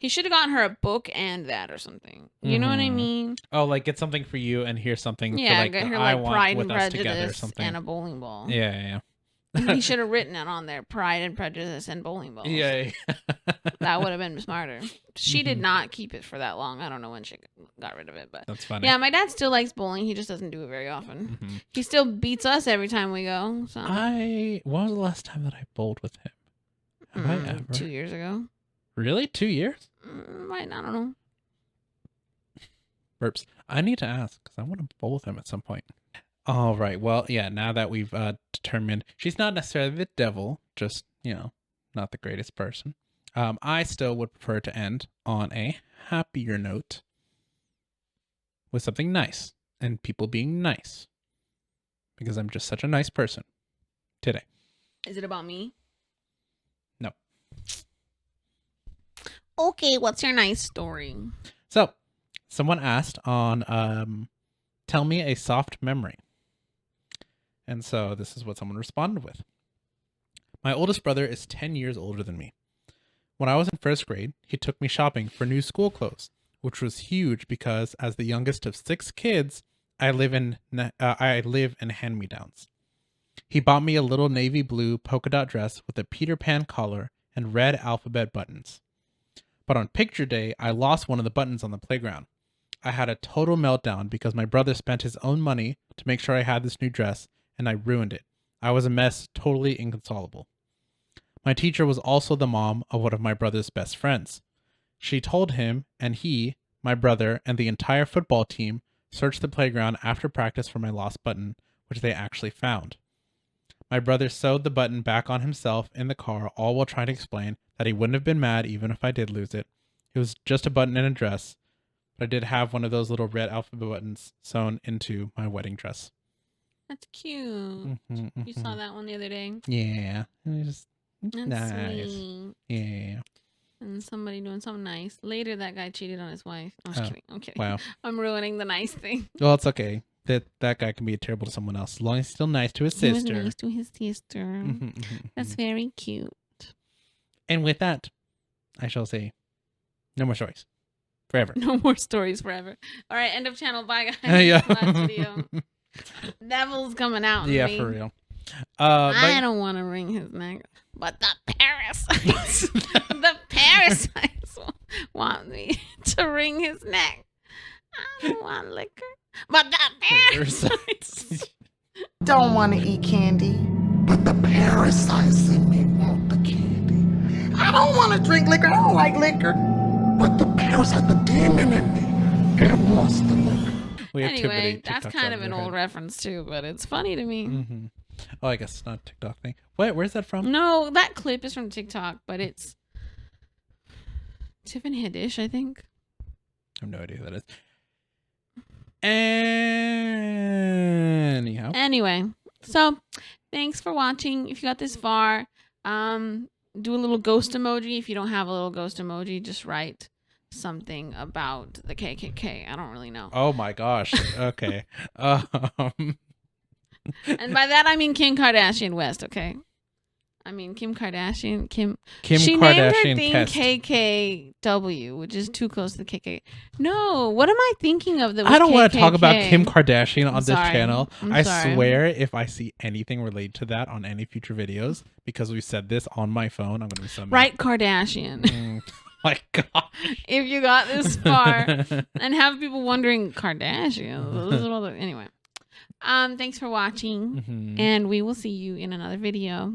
He should have gotten her a book and that or something. You know what I Mhm. mean? Oh, like get something for you and here's something Yeah, for like get the her I like want Pride with and us together or Prejudice something. and a bowling ball. Yeah. He should have written it on there, Pride and Prejudice and bowling balls. Yeah. That would have been smarter. She did Mhm. not keep it for that long. I don't know when she got rid of it, but That's funny. yeah, my dad still likes bowling. He just doesn't do it very often. Mhm. He still beats us every time we go. So When was the last time that I bowled with him? Have I ever? 2 years ago. Really? 2 years? I don't know. Burps. I need to ask because I want to bowl with him at some point. All right. Well, yeah, now that we've determined she's not necessarily the devil, just, not the greatest person. I still would prefer to end on a happier note with something nice and people being nice because I'm just such a nice person today. Is it about me? No. Okay, what's your nice story? So, someone asked on tell me a soft memory. And so this is what someone responded with. My oldest brother is 10 years older than me. When I was in first grade, he took me shopping for new school clothes, which was huge because as the youngest of 6 kids, I live in hand-me-downs. He bought me a little navy blue polka dot dress with a Peter Pan collar and red alphabet buttons. But on picture day, I lost one of the buttons on the playground. I had a total meltdown because my brother spent his own money to make sure I had this new dress, and I ruined it. I was a mess, totally inconsolable. My teacher was also the mom of one of my brother's best friends. She told him, and he, my brother, and the entire football team searched the playground after practice for my lost button, which they actually found. My brother sewed the button back on himself in the car, all while trying to explain that he wouldn't have been mad even if I did lose it. It was just a button in a dress, but I did have one of those little red alphabet buttons sewn into my wedding dress. That's cute. You saw that one the other day. Yeah. It was just That's nice. sweet. Yeah. And somebody doing something nice. Later, that guy cheated on his wife. I'm just kidding. I'm kidding. Wow. I'm ruining the nice thing. Well, it's okay. That guy can be terrible to someone else as long as he's still nice to his sister. He was nice to his sister. That's very cute. And with that, I shall say, no more stories. Forever. No more stories forever. All right, end of channel. Bye, guys. Yeah. Last video. Devil's coming out. Yeah, me. for real. I don't want to wring his neck, but the parasites, the parasites want me to wring his neck. I don't want liquor, but the parasites don't want to eat candy, but the parasites in me want the candy. I don't want to drink liquor. I don't like liquor, but the parasite, the demon in me, it wants the liquor. Anyway, that's kind of an old reference too, but it's funny to me. Oh, I guess it's not a TikTok thing. Where's that from? No, that clip is from TikTok, but it's Tiffany Haddish, I think. I have no idea who that is. Anyhow. Anyway, so thanks for watching. If you got this far, do a little ghost emoji. If you don't have a little ghost emoji, just write something about the KKK. I don't really know. Oh my gosh. Okay. And by that I mean Kim Kardashian West, okay? I mean Kim Kardashian. Kim she Kardashian named her thing KKW, which is too close to KK. No, what am I thinking of? That was I don't want KKK? to talk about Kim Kardashian on this sorry. channel. I'm sorry. Swear if I see anything related to that on any future videos, because we said this on my phone, I'm going to be so mad. Right, Kardashian. My God. If you got this far and have people wondering Kardashian. Anyway. Thanks for watching, and we will see you in another video.